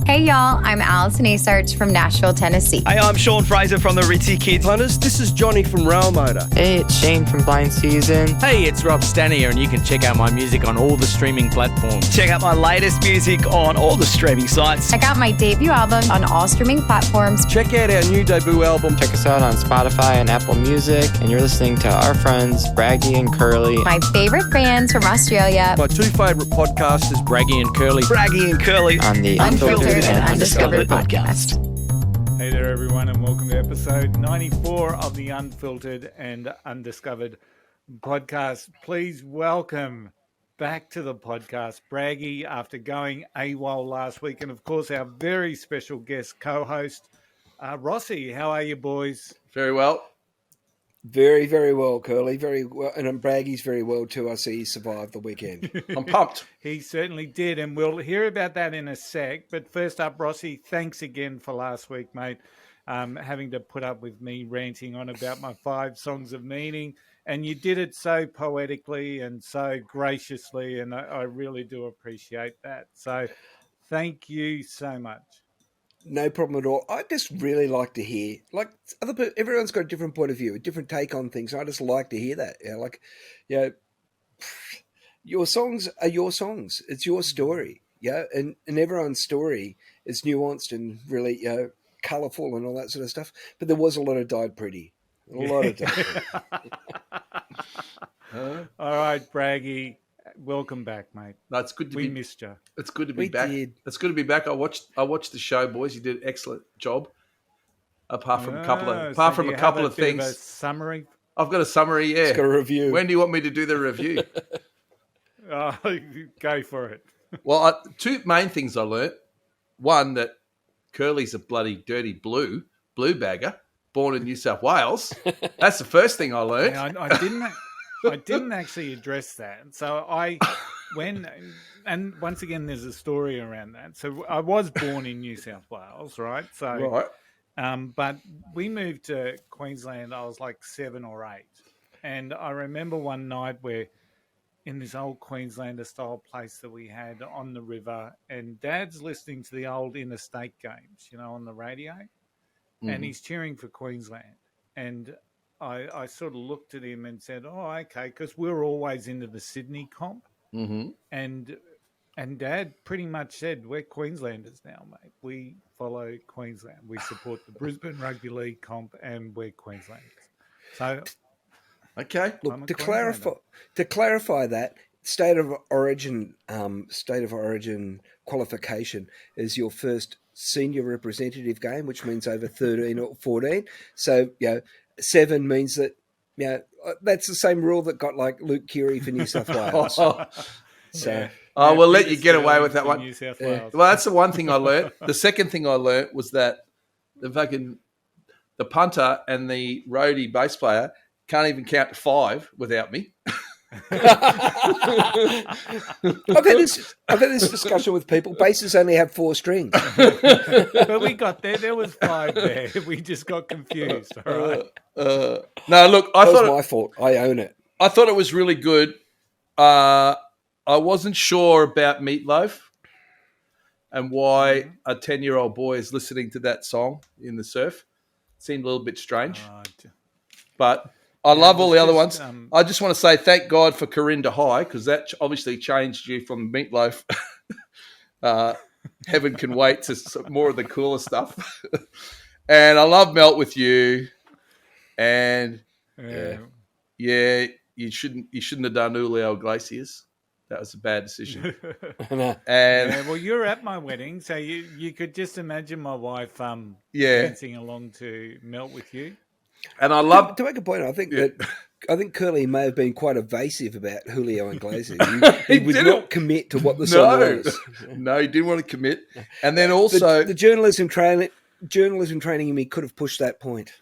Hey y'all, I'm Allison Asarch from Nashville, Tennessee. Hey, I'm Sean Fraser from the Ritzy Kids. Hunters, this is Johnny from Rail Motor. Hey, it's Shane from Blind Season. Hey, it's Rob Stanier, and you can check out my music on all the streaming platforms. Check out my latest music on all the streaming sites. Check out my debut album on all streaming platforms. Check out our new debut album. Check us out on Spotify and Apple Music. And you're listening to our friends, Braggy and Curly. My favorite bands from Australia. My two favourite podcasters, Braggy and Curly. Braggy and Curly. On the Unfiltered and Undiscovered podcast. Hey there, everyone, and welcome to episode 94 of the Unfiltered and Undiscovered podcast. Please welcome back to the podcast Braggy after going AWOL last week, and of course our very special guest co-host Rossy. How are you, boys? Very well. Very, very well, Curly. Very well. And Braggy's very well too. I see he survived the weekend. I'm pumped. He certainly did, and we'll hear about that in a sec. But first up, Rossy, thanks again for last week, mate. Having to put up with me ranting on about my 5 songs of meaning. And you did it so poetically and so graciously, and I really do appreciate that. So thank you so much. No problem at all. I just really like to hear, like, other people, everyone's got a different point of view, a different take on things. I just like to hear that. Your songs are your songs. It's your story. Yeah. And everyone's story is nuanced and really, colourful and all that sort of stuff. But there was a lot of died pretty. A lot of died pretty. All right, Braggy. Welcome back, mate. No, it's good to we be. missed you. It's good to be We back. did. It's good to be back. I watched the show, boys. You did an excellent job. Apart from a couple of Bit things. of a summary. I've got a summary. Yeah. It's got a review. When do you want me to do the review? Go for it. Well, 2 main things I learnt. One, that Curly's a bloody dirty blue bagger, born in New South Wales. That's the first thing I learnt. Yeah, I didn't actually address that. So and once again, there's a story around that. So I was born in New South Wales, right? So, Right. but we moved to Queensland. I was like 7 or 8, and I remember one night where in this old Queenslander style place that we had on the river, and Dad's listening to the old interstate games, on the radio, and he's cheering for Queensland, and I sort of looked at him and said, "Oh, okay," because we're always into the Sydney comp, and Dad pretty much said, "We're Queenslanders now, mate. We follow Queensland. We support the Brisbane Rugby League comp, and we're Queenslanders." So, Okay. Look, to clarify that, state of origin qualification is your first senior representative game, which means over 13 or 14. So, 7 means that, that's the same rule that got like Luke Keary for New South Wales. So, we'll let you get away with that one. New South Wales. Well, that's the one thing I learnt. The second thing I learnt was that the punter and the roadie bass player can't even count to 5 without me. I've had this discussion with people. Basses only have 4 strings. But we got there. There was 5 there. We just got confused. All right. No, look, That was my fault. I own it. I thought it was really good. I wasn't sure about Meatloaf and why a 10-year-old boy is listening to that song in the surf. It seemed a little bit strange. But I love all the other ones. I just want to say thank God for Corinda High, because that obviously changed you from Meatloaf. Heaven Can Wait to more of the cooler stuff. And I love Melt With You. And you shouldn't have done Julio Iglesias. That was a bad decision. Well, you're at my wedding, so you could just imagine my wife dancing along to Melt With You. And I love to make a point. I think Curly may have been quite evasive about Julio Iglesias. He would not commit to what the song was. No, he didn't want to commit. And then also the journalism training in me could have pushed that point.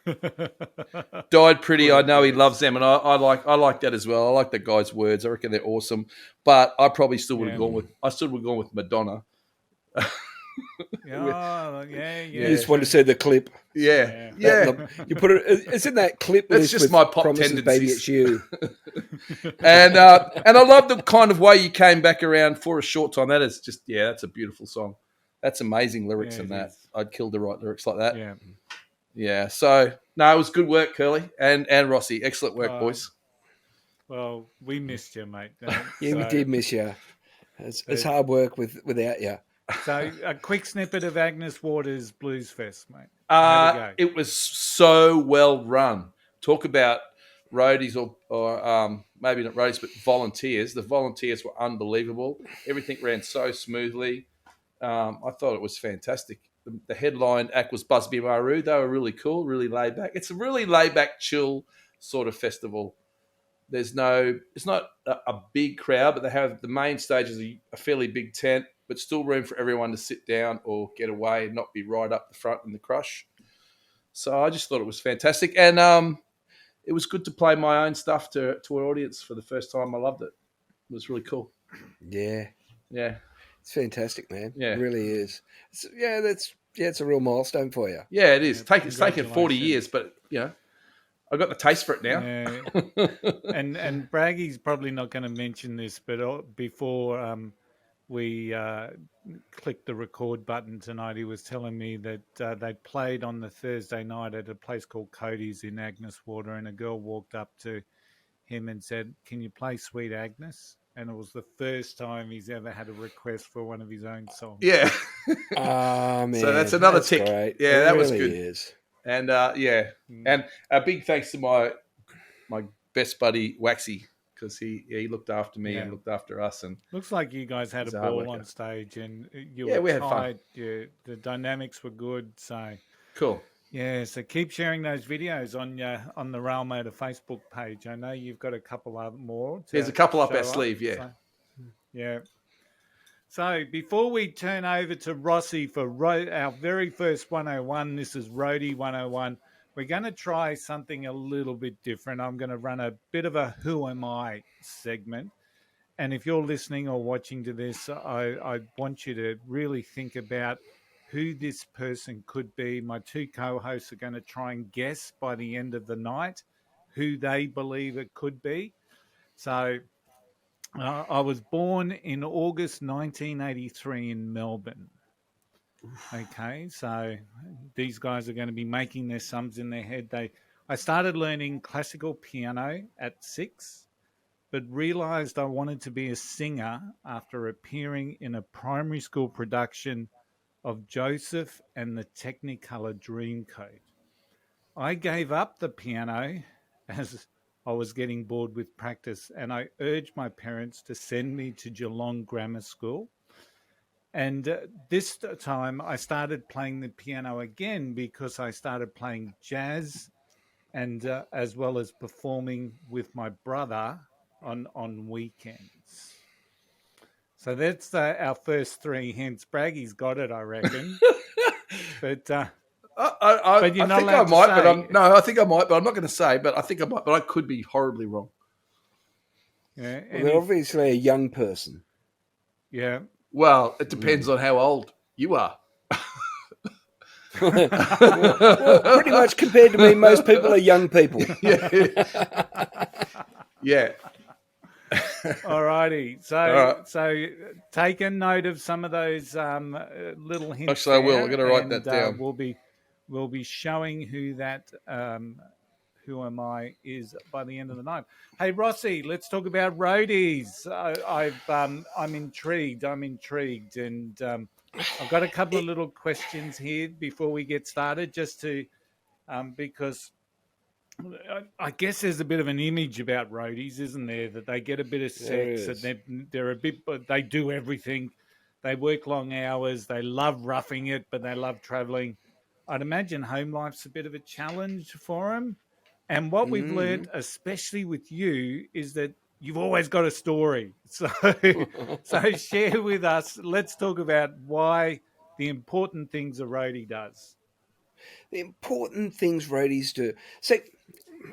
Died Pretty. I know he loves them, and I like that as well. I like the guy's words. I reckon they're awesome. But I probably still would have gone with Madonna. You just want to see the clip. Yeah. You put it. It's in that clip. That's list just with my pop Promises, tendencies. Baby, it's you. And I love the kind of way you came back around for a short time. That is just that's a beautiful song. That's amazing lyrics Yeah, in it that. is. I'd kill to write lyrics like that. Yeah. Yeah. So no, it was good work, Curly and Rossy. Excellent work, boys. Well, we missed you, mate. Yeah, we did miss you. It's hard work without you. So, a quick snippet of Agnes Waters' Blues Fest, mate. How'd it go? It was so well run. Talk about roadies or maybe not roadies, but volunteers. The volunteers were unbelievable. Everything ran so smoothly. I thought it was fantastic. The headline act was Busby Maru. They were really cool, really laid back. It's a really laid back, chill sort of festival. It's not a big crowd, but they have the main stage is a fairly big tent, but still room for everyone to sit down or get away and not be right up the front in the crush. So I just thought it was fantastic. And it was good to play my own stuff to an audience for the first time. I loved it. It was really cool. Yeah. Yeah. It's fantastic, man. Yeah. It really is. It's a real milestone for you. Yeah, it is. Yeah, It's taken 40 years, but, I got the taste for it now. Yeah. and Braggy's probably not going to mention this, but before we clicked the record button tonight, he was telling me that they played on the Thursday night at a place called Cody's in Agnes Water, and a girl walked up to him and said, "Can you play Sweet Agnes?" And it was the first time he's ever had a request for one of his own songs. Yeah. Man. So that's another tick. Great. Yeah, It that was really good. is. And and a big thanks to my best buddy Waxy, because he looked after me and looked after us. And Looks like you guys had a He's a hard ball worker. on stage, and you Yeah, were we had fun. tight. The dynamics were good. So cool. yeah, so keep sharing those videos on the Rail Motor Facebook page. I know you've got a couple of more. There's a couple up show our sleeve, yeah. So, yeah. So before we turn over to Rossy for our very first 101, this is Roadie 101. We're going to try something a little bit different. I'm going to run a bit of a Who Am I segment. And if you're listening or watching to this, I want you to really think about who this person could be. My two co-hosts are going to try and guess by the end of the night who they believe it could be. So I was born in August 1983 in Melbourne. Okay, so these guys are going to be making their sums in their head. I started learning classical piano at 6, but realised I wanted to be a singer after appearing in a primary school production of Joseph and the Technicolor Dreamcoat. I gave up the piano as I was getting bored with practice, and I urged my parents to send me to Geelong Grammar School. And this time I started playing the piano again because I started playing jazz and as well as performing with my brother on weekends. So that's our first 3 hints. Braggy's got it, I reckon. But I you're not think I allowed to might, say. I think I might, but I'm not going to say. But I think I might, but I could be horribly wrong. yeah, Well, they're obviously a young person. yeah. Well, it depends on how old you are. Well, pretty much compared to me, most people are young people. Yeah. All righty. So, right. so take a note of some of those little hints. Actually, I will. there, I'm going to write that down. We'll be showing who that Who Am I is by the end of the night. Hey, Rossy, let's talk about roadies. I'm intrigued. And I've got a couple of little questions here before we get started, just to because I guess there's a bit of an image about roadies, isn't there? That they get a bit of sex, and they're a bit, but they do everything. They work long hours. They love roughing it, but they love traveling. I'd imagine home life's a bit of a challenge for them. And what we've learned, especially with you, is that you've always got a story. So share with us. Let's talk about why the important things a roadie does. The important things roadies do. So,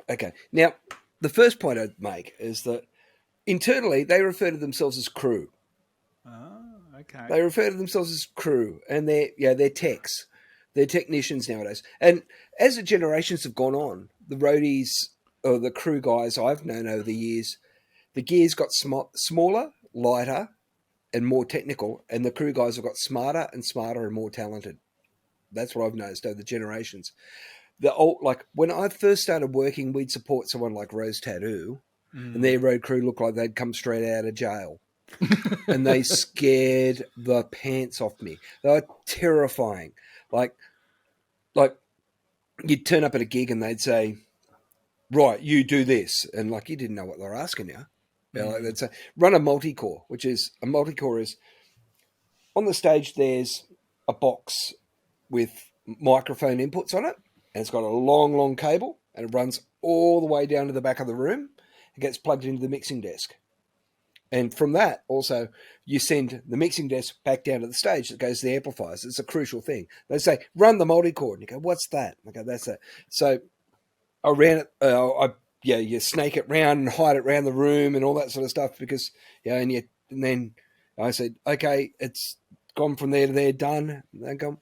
okay. Now, the first point I'd make is that internally they refer to themselves as crew. Oh, okay. They refer to themselves as crew, and they're techs. They're technicians nowadays. And as the generations have gone on, the roadies or the crew guys I've known over the years, the gears got smaller, lighter, and more technical, and the crew guys have got smarter and smarter and more talented. That's what I've noticed over the generations. Like when I first started working, we'd support someone like Rose Tattoo, and their road crew looked like they'd come straight out of jail. And they scared the pants off me. They were terrifying. Like you'd turn up at a gig and they'd say, right, you do this. And like, you didn't know what they were asking you. Like they'd say, run a multi-core, which is a multi-core is on the stage. There's a box with microphone inputs on it. And it's got a long, long cable and it runs all the way down to the back of the room. It gets plugged into the mixing desk. And from that, also, you send the mixing desk back down to the stage that goes to the amplifiers. It's a crucial thing. They say, run the multi-core. And you go, what's that? And I go, that's it. So I ran it. You snake it round and hide it around the room and all that sort of stuff because, and then I said, okay, it's gone from there to there, done. And they go,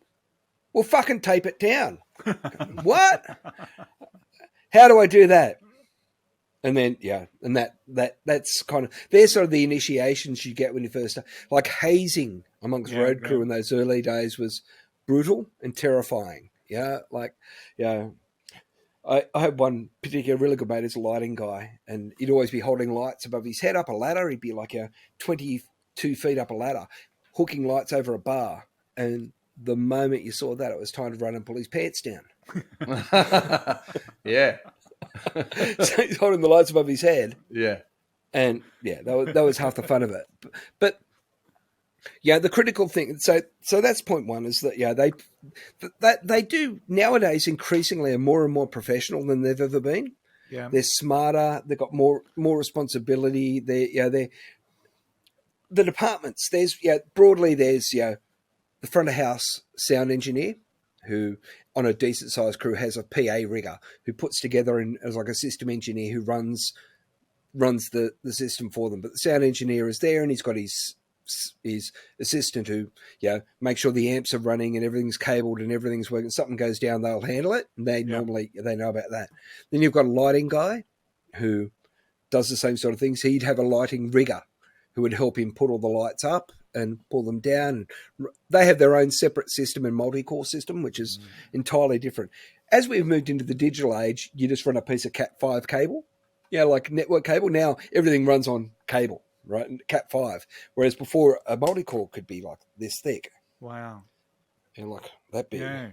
well, fucking tape it down. What? How do I do that? And then, and that's kind of, they're sort of the initiations you get when you first start. Like hazing amongst road crew in those early days was brutal and terrifying. I had one particular really good mate as a lighting guy, and he'd always be holding lights above his head up a ladder. He'd be like 22 feet up a ladder, hooking lights over a bar. And the moment you saw that, it was time to run and pull his pants down. Yeah. So he's holding the lights above his head. Yeah. And that was half the fun of it. But the critical thing. So that's point one is that they do nowadays increasingly are more and more professional than they've ever been. Yeah, they're smarter. They've got more responsibility. The departments. There's broadly there's the front of house sound engineer who on a decent sized crew has a PA rigger who puts together as like a system engineer who runs the system for them. But the sound engineer is there and he's got his assistant who makes sure the amps are running and everything's cabled and everything's working. Something goes down, they'll handle it. And they know about that. Then you've got a lighting guy who does the same sort of things. He'd have a lighting rigger who would help him put all the lights up and pull them down. They have their own separate system and multi-core system, which is entirely different. As we've moved into the digital age, you just run a piece of Cat5 cable, like network cable. Now everything runs on cable, right? Cat5. Whereas before a multi-core could be like this thick. Wow. And like that big. Yeah.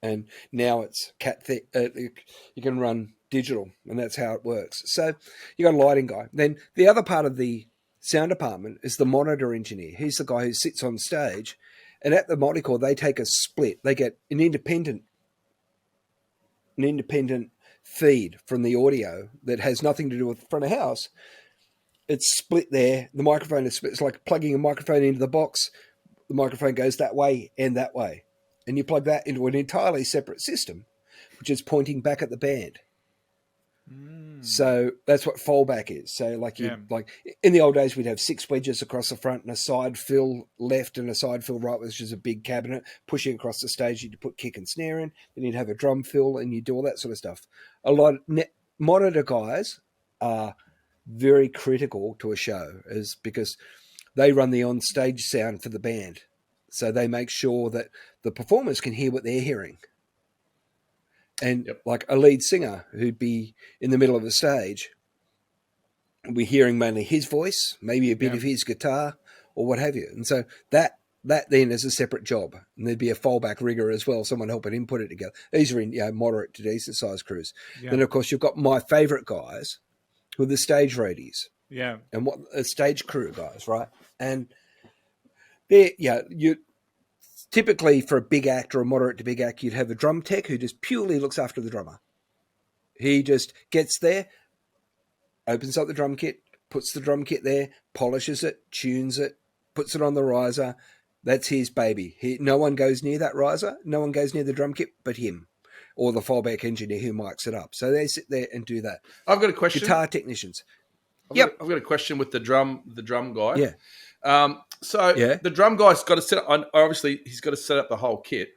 And now it's cat thick. You can run digital and that's how it works. So you got a lighting guy. Then the other part of the sound department is the monitor engineer. He's the guy who sits on stage, and at the multi-core they take a split. They get an independent feed from the audio that has nothing to do with the front of house. It's split there. The microphone is split. It's like plugging a microphone into the box. The microphone goes that way and that way, and you plug that into an entirely separate system, which is pointing back at the band. So that's what fallback is. So like in the old days, we'd have 6 wedges across the front and a side fill left and a side fill right, which is a big cabinet pushing across the stage. You'd put kick and snare in, then you'd have a drum fill and you'd do all that sort of stuff. A lot of monitor guys are very critical to a show is because they run the on stage sound for the band. So they make sure that the performers can hear what they're hearing. And like a lead singer who'd be in the middle of a stage, we're hearing mainly his voice, maybe a bit of his guitar or what have you. And so that then is a separate job. And there'd be a fallback rigger as well, someone helping him put it together. These are in moderate to decent sized crews. Yeah. Then, of course, you've got my favourite guys who are the stage roadies. Yeah. And what stage crew guys, right? And they're, you typically for a big act or a moderate to big act, you'd have a drum tech who just purely looks after the drummer. He just gets there, opens up the drum kit, puts the drum kit there, polishes it, tunes it, puts it on the riser. That's his baby. No one goes near that riser. No one goes near the drum kit but him or the fallback engineer who mics it up. So they sit there and do that. I've got a question. Guitar technicians. I've got a question with the drum guy. Yeah. The drum guy's got to set up, obviously he's got to set up the whole kit.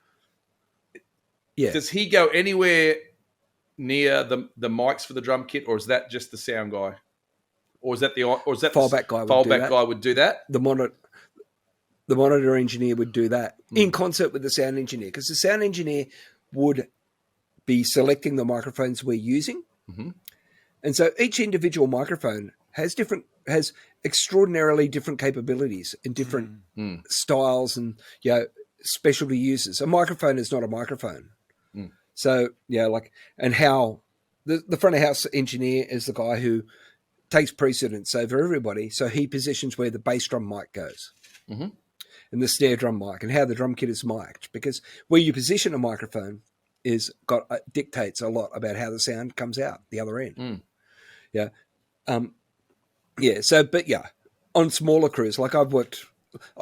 Yeah. Does he go anywhere near the mics for the drum kit, or is that just the sound guy? Or is that the fallback guy? Fallback guy would do that. The monitor. the monitor engineer would do that in concert with the sound engineer, because the sound engineer would be selecting the microphones we're using. Mm-hmm. And so each individual microphone has extraordinarily different capabilities and different styles and, specialty uses. A microphone is not a microphone. So, and how the front of house engineer is the guy who takes precedence over everybody. So he positions where the bass drum mic goes and the snare drum mic and how the drum kit is mic'd, because where you position a microphone dictates a lot about how the sound comes out the other end. Yeah. On smaller crews, like I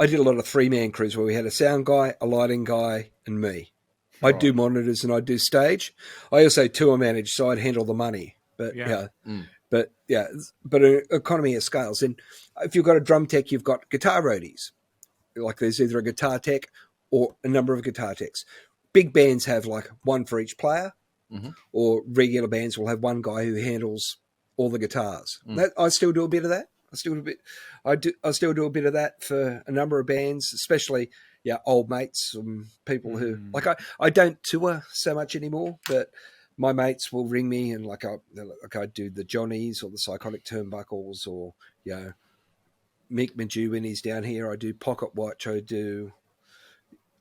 did a lot of 3-man crews where we had a sound guy, a lighting guy, and me. I do monitors and I do stage. I also tour manage, so I'd handle the money. But but an economy of scales. And if you've got a drum tech, you've got guitar roadies. Like there's either a guitar tech or a number of guitar techs. Big bands have like one for each player, or regular bands will have one guy who handles all the guitars. I still do a bit of that. I still do a bit of that for a number of bands, especially old mates and people who I don't tour so much anymore, but my mates will ring me and I do the Johnnies or the Psychotic Turnbuckles, or Mick Maju when he's down here. I do Pocket Watch. I do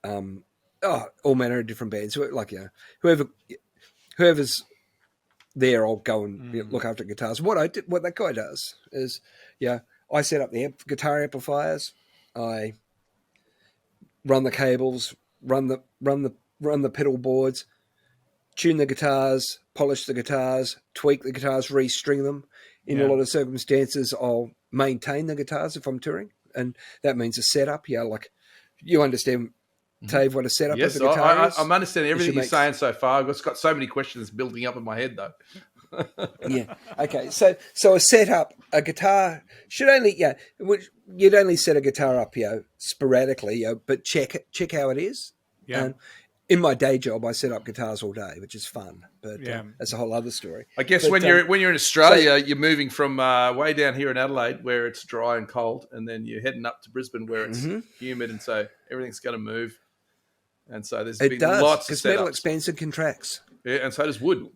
all manner of different bands. Whoever's there, I'll go and look after guitars. What that guy does is, I set up the guitar amplifiers. I run the cables, run the pedal boards, tune the guitars, polish the guitars, tweak the guitars, restring them. In a lot of circumstances, I'll maintain the guitars if I'm touring, and that means a setup. Like you understand, Tave, what a setup of a guitar is? I'm understanding everything you're saying so far. I've just got so many questions building up in my head, though. Okay. So a setup, a guitar should only, you'd only set a guitar up, sporadically, but check how it is. Yeah. In my day job, I set up guitars all day, which is fun, but that's a whole other story. I guess when you're in Australia, you're moving from way down here in Adelaide, where it's dry and cold, and then you're heading up to Brisbane, where it's humid, and so everything's going to move. And so there's been lots of setups. Metal expands and contracts. Yeah, and so does wood.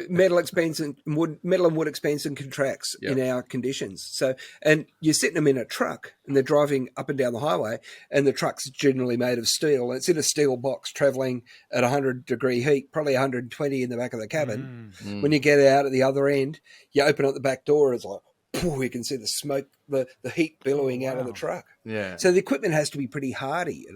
Metal and wood expands and contracts in our conditions. So, and you're sitting them in a truck, and they're driving up and down the highway, and the truck's generally made of steel. It's in a steel box, traveling at 100-degree heat, probably 120 in the back of the cabin. When you get out at the other end, you open up the back door, it's like, you can see the smoke, the heat billowing out of the truck. Yeah. So the equipment has to be pretty hardy,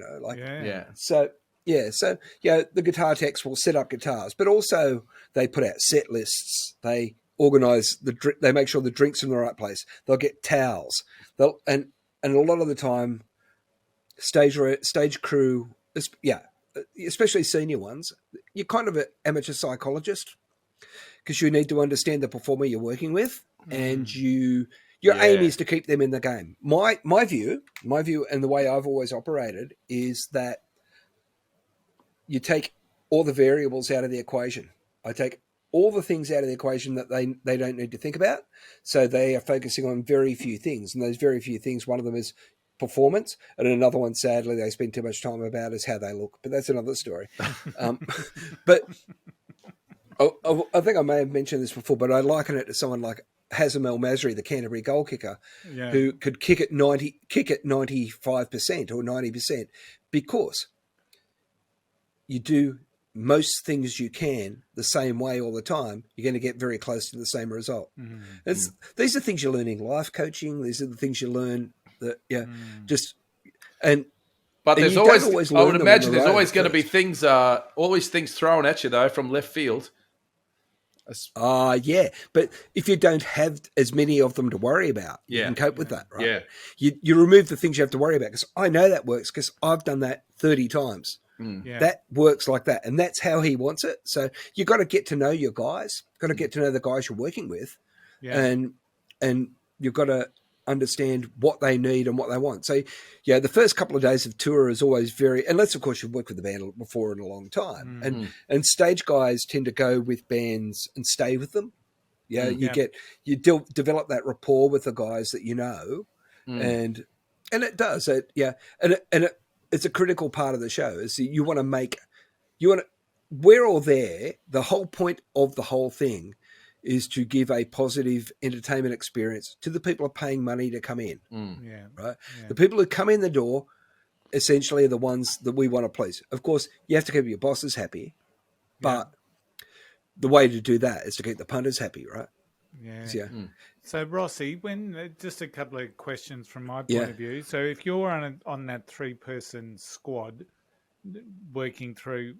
So the guitar techs will set up guitars, but also they put out set lists. They organise they make sure the drinks are in the right place. They'll get towels. And a lot of the time, stage crew, especially senior ones, you're kind of an amateur psychologist, because you need to understand the performer you're working with, and your aim is to keep them in the game. My view, and the way I've always operated is that you take all the variables out of the equation. I take all the things out of the equation that they don't need to think about. So they are focusing on very few things. And those very few things, one of them is performance. And another one, sadly, they spend too much time about is how they look. But that's another story. But I think I may have mentioned this before, but I liken it to someone like Hazem El Masri, the Canterbury goal kicker, who could kick at 95% or 90%, because you do most things you can the same way all the time, you're going to get very close to the same result. These are things you learn in life coaching. These are the things you learn that, But there's always I would imagine there's always going to be things, always things thrown at you, though, from left field. But if you don't have as many of them to worry about, you can cope with that, right? You remove the things you have to worry about, because I know that works, because I've done that 30 times. That works like that, and that's how he wants it. So you've got to get to know your guys, got to get to know the guys you're working with, and you've got to understand what they need and what they want. So the first couple of days of tour is always unless of course you've worked with the band before in a long time, and stage guys tend to go with bands and stay with them. You develop that rapport with the guys that you know, and And it does. It's a critical part of the show. Is we're all there. The whole point of the whole thing is to give a positive entertainment experience to the people who are paying money to come in. Yeah. Right? Yeah. The people who come in the door essentially are the ones that we want to please. Of course, you have to keep your bosses happy, but the way to do that is to keep the punters happy, right? Yeah. Yeah. So, Rossy, just a couple of questions from my point of view. So, if you're on that 3-person squad working through,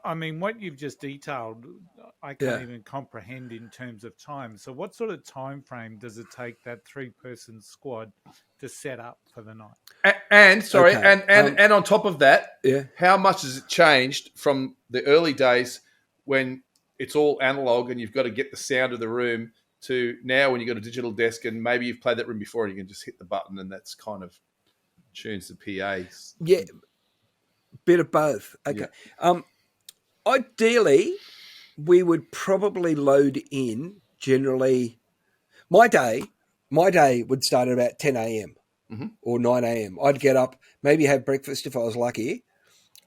I mean, what you've just detailed, I can't even comprehend in terms of time. So, what sort of time frame does it take that 3-person squad to set up for the night? And on top of that, Yeah. how much has it changed from the early days when it's all analog and you've got to get the sound of the room to now when you've got a digital desk and maybe you've played that room before and you can just hit the button and that's kind of tunes the PAs. Yeah, bit of both. Okay. Ideally, we would probably load in generally. My day would start at about 10 a.m. Or 9 a.m. I'd get up, maybe have breakfast if I was lucky,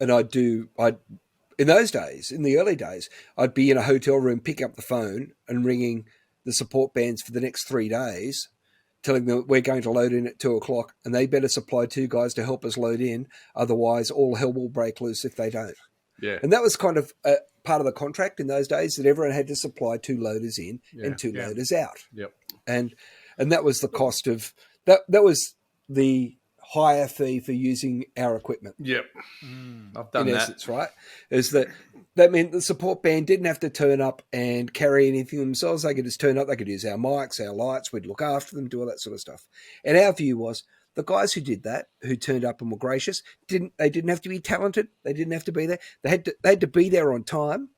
and in those days, in the early days, I'd be in a hotel room, picking up the phone and ringing the support bands for the next 3 days, telling them we're going to load in at 2:00 and they better supply 2 guys to help us load in. Otherwise, all hell will break loose if they don't. Yeah. And that was kind of part of the contract in those days, that everyone had to supply 2 loaders in and 2 loaders out. Yep. And that was the cost of that. That was the higher fee for using our equipment. Yep. I've done in that. essence, right? Is that meant the support band didn't have to turn up and carry anything themselves. They could just turn up. They could use our mics, our lights. We'd look after them, do all that sort of stuff. And our view was the guys who did that, who turned up and were gracious, didn't have to be talented. They didn't have to be there. They had to be there on time.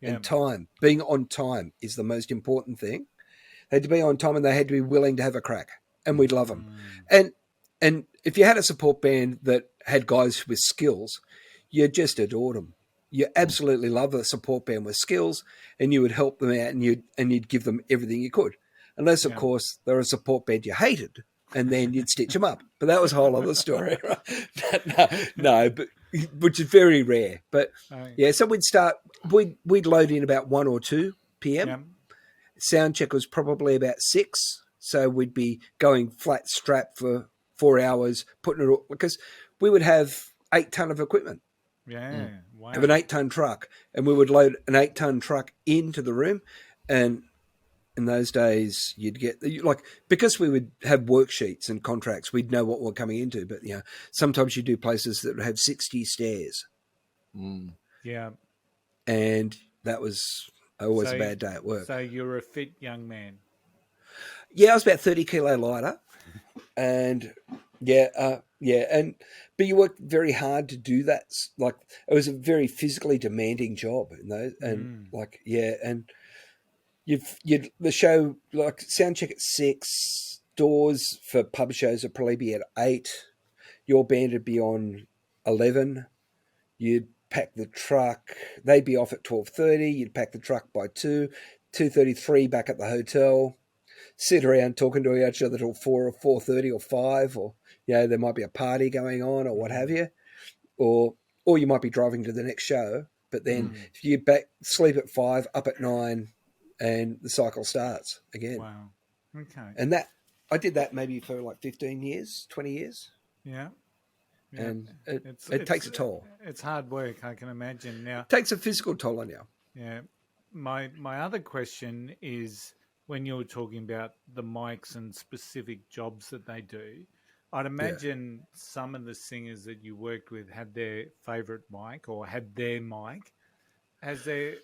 Yep. And being on time is the most important thing. They had to be on time and they had to be willing to have a crack, and we'd love them. And if you had a support band that had guys with skills, you just adored them. You absolutely love a support band with skills, and you would help them out, and you'd give them everything you could. Unless, of course, they're a support band you hated, and then you'd stitch them up. But that was a whole other story, right? No, but which is very rare. But so we'd load in about 1 or 2 p.m. Yeah. Sound check was probably about 6, so we'd be going flat strap for 4 hours, putting it all, because we would have 8 ton of equipment. Yeah, wow. Have an 8-ton truck, and we would load an 8-ton truck into the room. And in those days, you'd get because we would have worksheets and contracts, we'd know what we're coming into. But sometimes you do places that would have 60 stairs. Yeah, and that was always a bad day at work. So you're a fit young man. Yeah, I was about 30 kilo lighter, and but you worked very hard to do that. Like, it was a very physically demanding job, and you'd the show, like, sound check at 6, doors for pub shows would probably be at 8. Your band would be on 11. You'd pack the truck. They'd be off at 12:30. You'd pack the truck by 2:33 back at the hotel. Sit around talking to each other till 4 or 4:30 or 5, or there might be a party going on or what have you, or you might be driving to the next show. But then if you sleep at 5, up at 9, and the cycle starts again. Wow. Okay. And that I did that maybe for like 15 years, 20 years. Yeah. And it takes a toll. It's hard work, I can imagine. Now, it takes a physical toll on you. Yeah. My other question is, when you were talking about the mics and specific jobs that they do, I'd imagine some of the singers that you worked with had their favourite mic or had their mic. Has there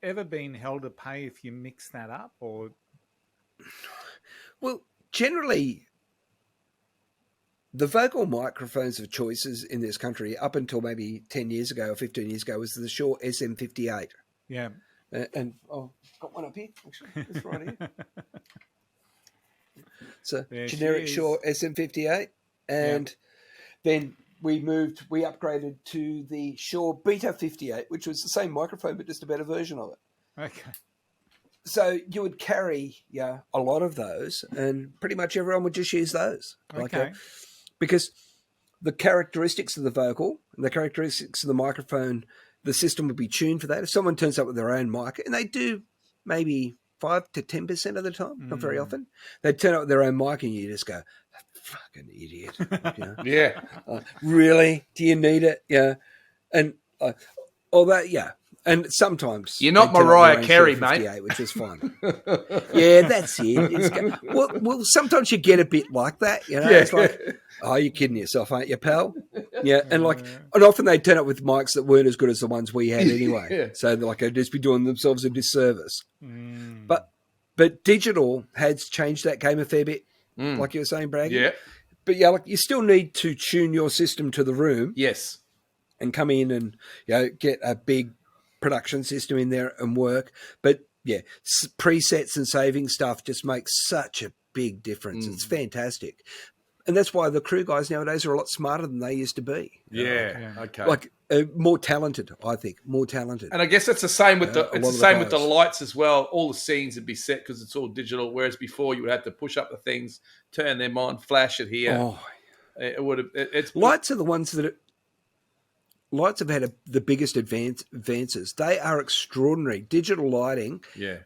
ever been hell to pay if you mix that up? Or, well, generally, the vocal microphones of choices in this country up until maybe 10 years ago or 15 years ago was the Shure SM58. Yeah. And got one up here, actually. It's right here. It's a generic Shure SM58. And then we upgraded to the Shure Beta 58, which was the same microphone, but just a better version of it. Okay. So you would carry a lot of those, and pretty much everyone would just use those. Okay. because the characteristics of the vocal and the characteristics of the microphone, the system would be tuned for that. If someone turns up with their own mic, and they do maybe 5 to 10% of the time, not very often, they turn up with their own mic and you just go, fucking idiot. You know? Yeah. Really? Do you need it? Yeah. And all that, yeah. And sometimes You're not they turn up Mariah with their own Carey, Shure mate. 58, which is fine. Yeah, that's it. Well, sometimes you get a bit like that, you know. Yeah. It's like, oh, you're kidding yourself, aren't you, pal? Yeah, and and often they turn up with mics that weren't as good as the ones we had anyway. Yeah. So they're like they'd just be doing themselves a disservice. But digital has changed that game a fair bit, like you were saying, Bragg. Yeah. But yeah, like you still need to tune your system to the room Yes. and come in and get a big production system in there and work. But yeah, presets and saving stuff just makes such a big difference. It's fantastic. And that's why the crew guys nowadays are a lot smarter than they used to be. Yeah. Okay. Like more talented, I think. More talented. And I guess that's the same with lot of the with the guys. lights as well. All the scenes would be set because it's all digital. Whereas before you would have to push up the things, turn them on, flash it here. Oh, It would have. It's lights are the ones that lights have had the biggest advances. They are extraordinary. Digital lighting. Yeah.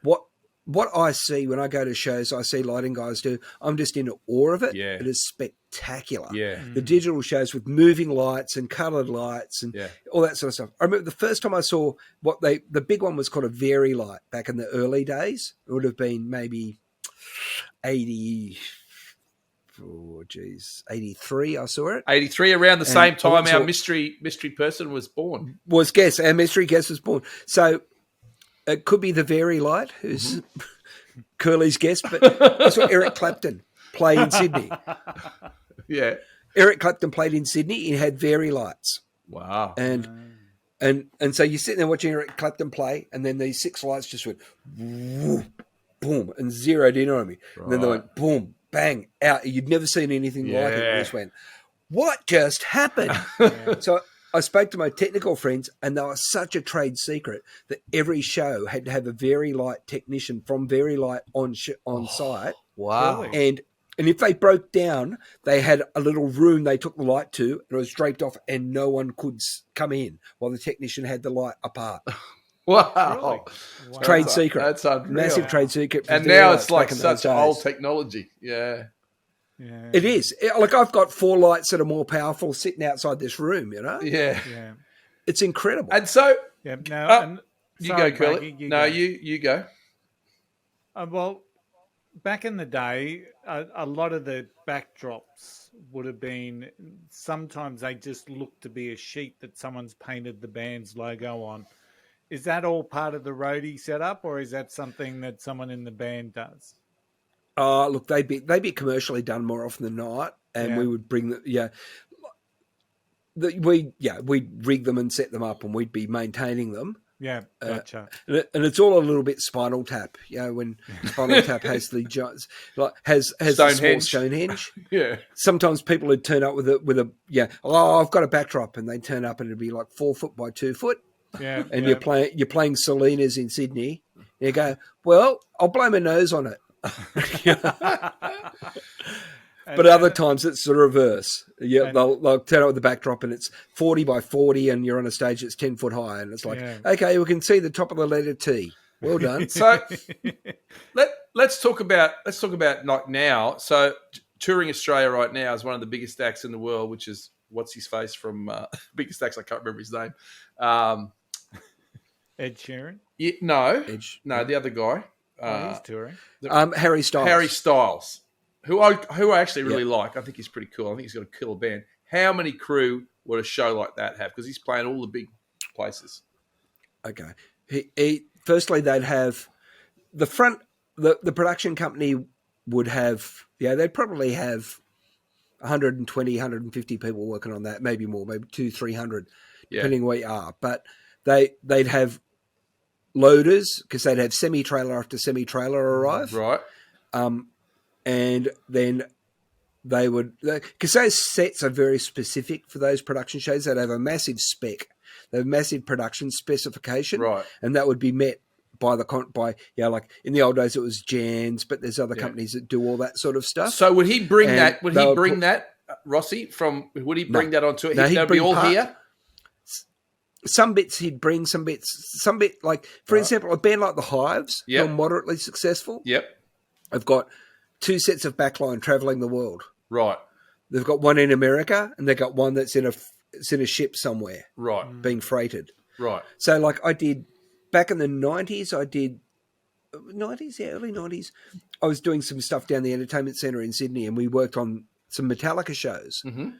What I see when I go to shows, I see lighting guys do. I'm just in awe of it. Yeah. It is spectacular. Yeah. The digital shows with moving lights and coloured lights and all that sort of stuff. I remember the first time I saw the big one was called a Very Light back in the early days. It would have been maybe 83 I saw it. 83 around the same time also- our mystery person was born. Our mystery guest was born. So it could be the Very Light, who's Curly's guest, but I saw Eric Clapton play in Sydney. Yeah. Eric Clapton played in Sydney. He had Very Lights. Wow. And so you're sitting there watching Eric Clapton play, and then these 6 lights just went whoop, boom, and zeroed in on me. Right. And then they went boom, bang, out. You'd never seen anything like it. You just went, what just happened? So I spoke to my technical friends, and they were such a trade secret that every show had to have a Very Light technician from Very Light on site. Wow. And if they broke down, they had a little room they took the light to, and it was draped off, and no one could come in while the technician had the light apart. Wow. Really? Wow. Trade secret. That's unreal. Massive trade secret. And now it's like such old technology. Yeah. Yeah. It is. Like I've got 4 lights that are more powerful sitting outside this room, you know? Yeah. Yeah. It's incredible. And so Yeah. Now, you sorry, go, Curly. Braggy, No, go. you go. Well, back in the day, a lot of the backdrops would have been, sometimes they just look to be a sheet that someone's painted the band's logo on. Is that all part of the roadie setup, or is that something that someone in the band does? Look, they'd be commercially done more often than not, and we would bring we'd rig them and set them up, and we'd be maintaining them. Yeah, gotcha. And it's all a little bit Spinal Tap, you know, when Spinal Tap has the has a small Stonehenge. Yeah. Sometimes people would turn up with a I've got a backdrop, and they turn up and it'd be like 4 foot by 2 foot. Yeah, And you're playing Salinas in Sydney. You go, well, I'll blow my nose on it. But other times it's the reverse. Yeah, they'll turn up with the backdrop, and it's 40 by 40, and you're on a stage that's 10 foot high, and it's like, okay, we can see the top of the letter T. Well done. So let's talk about like now. So touring Australia right now is one of the biggest acts in the world, which is what's his face from biggest acts. I can't remember his name. Ed Sheeran? Yeah, no, the other guy. He's touring. Harry Styles. Harry Styles, who I actually really like. I think he's pretty cool. I think he's got a killer band. How many crew would a show like that have? Because he's playing all the big places. Okay. Firstly, they'd have the production company would have, they'd probably have 120, 150 people working on that, maybe more, maybe 200-300, depending where you are. But they'd have loaders, because they'd have semi-trailer after semi-trailer arrive. Right. And then they would, because those sets are very specific for those production shows. They'd have a massive spec. They have massive production specification. Right. And that would be met by like in the old days it was Jan's, but there's other companies that do all that sort of stuff. So would he bring that? Would he bring that Rossy, would he bring that onto it? No, he'd They'd be bring all part- here? Some bits he'd bring, some bits, like, for example, a band like The Hives, who Yep. are moderately successful, Yep. have got 2 sets of backline traveling the world. Right. They've got one in America, and they've got one that's in a ship somewhere Right. being freighted. Right. So, like, I did back in the 90s, early 90s, I was doing some stuff down the Entertainment Centre in Sydney, and we worked on some Metallica shows. Mm-hmm.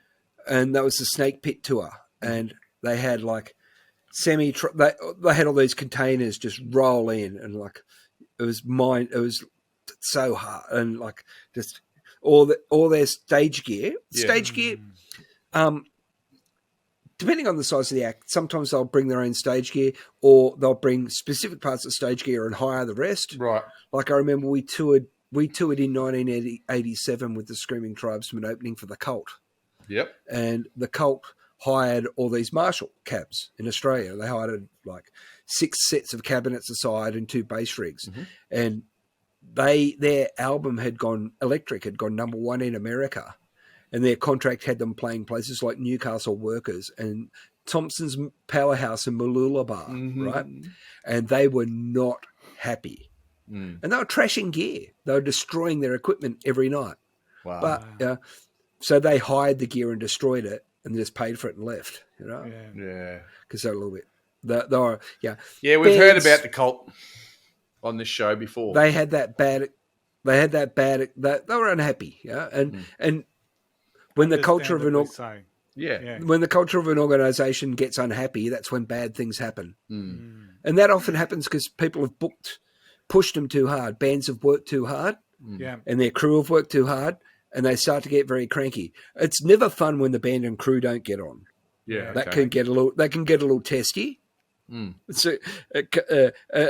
And that was the Snake Pit tour. And they had, like, they had all these containers just roll in, and, like, it was so hard, and, like, just all their stage gear. Depending on the size of the act, sometimes they'll bring their own stage gear, or they'll bring specific parts of stage gear and hire the rest. Right. Like, I remember we toured in 1987 with the Screaming Tribesmen opening for the Cult, Yep. and the Cult hired all these Marshall cabs in Australia. They hired, like, 6 sets of cabinets aside and 2 bass rigs, and their album had gone number 1 in America, and their contract had them playing places like Newcastle Workers and Thompson's Powerhouse in Mooloolaba, right? And they were not happy. And they were trashing gear. They were destroying their equipment every night. Wow. But so they hired the gear and destroyed it and just paid for it and left, you know? Yeah. Because they're a little bit... They were, Yeah, we've heard about the Cult on this show before. They had that bad... They were unhappy, yeah? And when the culture of an... Yeah. When the culture of an organisation gets unhappy, that's when bad things happen. And that often happens because people have pushed them too hard. Bands have worked too hard, and their crew have worked too hard, and they start to get very cranky. It's never fun when the band and crew don't get on. Yeah. That can get a little testy. So,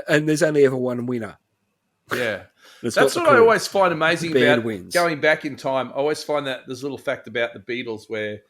and there's only ever one winner. Yeah. It's That's not what the I crew. always find amazing The band about wins. going back in time. I always find that there's a little fact about the Beatles where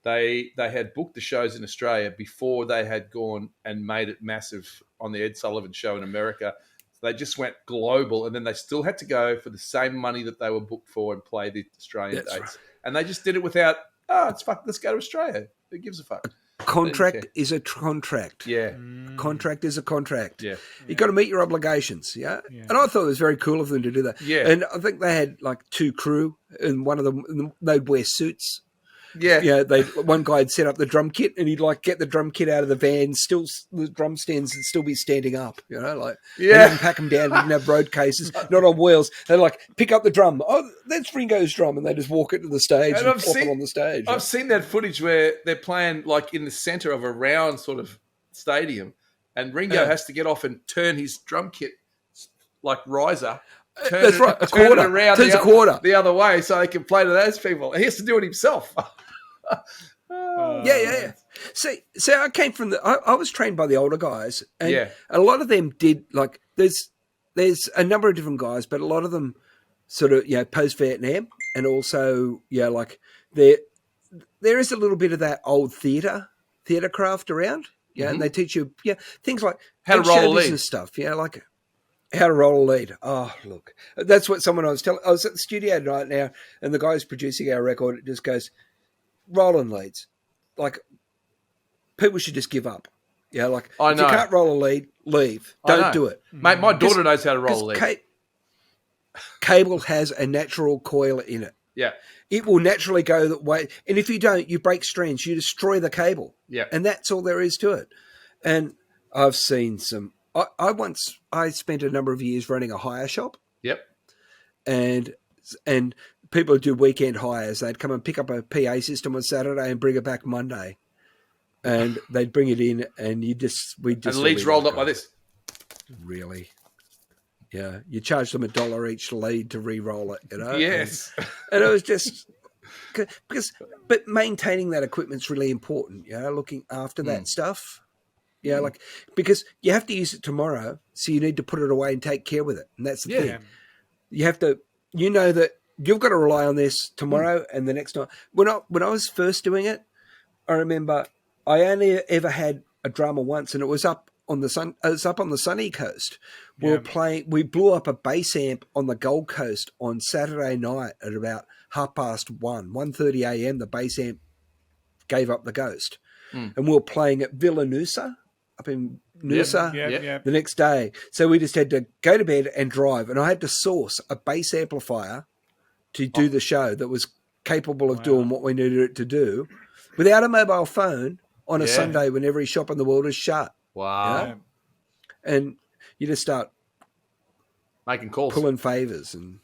they had booked the shows in Australia before they had gone and made it massive on the Ed Sullivan Show in America. So they just went global, and then they still had to go for the same money that they were booked for and play the Australian That's dates. right. And they just did it without, it's fuck, let's go to Australia. Who gives a fuck? Contract is a contract. Yeah. Contract is a contract. Yeah. You've got to meet your obligations, yeah? And I thought it was very cool of them to do that. Yeah. And I think they had, like, 2 crew, and one of them, they'd wear suits. Yeah. Yeah, one guy had set up the drum kit, and he'd, like, get the drum kit out of the van, the drum stands would still be standing up, you know, like, they didn't pack them down, didn't have road cases, not on wheels. They'd, like, pick up the drum. Oh, that's Ringo's drum, and they just walk it to the stage and plop it on the stage. I've seen that footage where they're playing, like, in the centre of a round sort of stadium, and Ringo has to get off and turn his drum kit, like, riser. That's right, a turn quarter. it around Turns a quarter. the other way so they can play to those people. He has to do it himself. Yeah. See, I came from I was trained by the older guys, and a lot of them did, like, there's a number of different guys, but a lot of them sort of, post Vietnam, and also, like, there is a little bit of that old theatre craft around, and they teach you, things like How to roll a lead. business stuff, like how to roll a lead. Oh, look, that's what someone I was telling. I was at the studio tonight now, and the guy who's producing our record just goes, rolling leads. Like, people should just give up. Like, I if know. you can't roll a lead, leave. Don't do it. Mate, my daughter knows how to roll a lead. Cable has a natural coil in it. Yeah. It will naturally go that way. And if you don't, you break strands. You destroy the cable. Yeah. And that's all there is to it. And I've seen some... I spent a number of years running a hire shop. Yep. And people would do weekend hires. They'd come and pick up a PA system on Saturday and bring it back Monday. And they'd bring it in, and we just... And the leads rolled up like this. Really? Yeah. You charge them $1 each lead to re-roll it, you know? Yes. And it was just... But maintaining that equipment's really important, looking after that stuff. Yeah, like, because you have to use it tomorrow, so you need to put it away and take care with it. And that's the thing. You have to, that you've got to rely on this tomorrow and the next night. When I was first doing it, I remember I only ever had a drummer once, and it was up on the sunny coast. We blew up a bass amp on the Gold Coast on Saturday night at about 1:30 a.m., the bass amp gave up the ghost. Mm. And we were playing at Villa Nusa, up in Nusa, Yep. the next day. So we just had to go to bed and drive. And I had to source a bass amplifier to do the show that was capable of doing what we needed it to do without a mobile phone on a Sunday when every shop in the world is shut. Wow. You know? And you just start Making calls. pulling favors and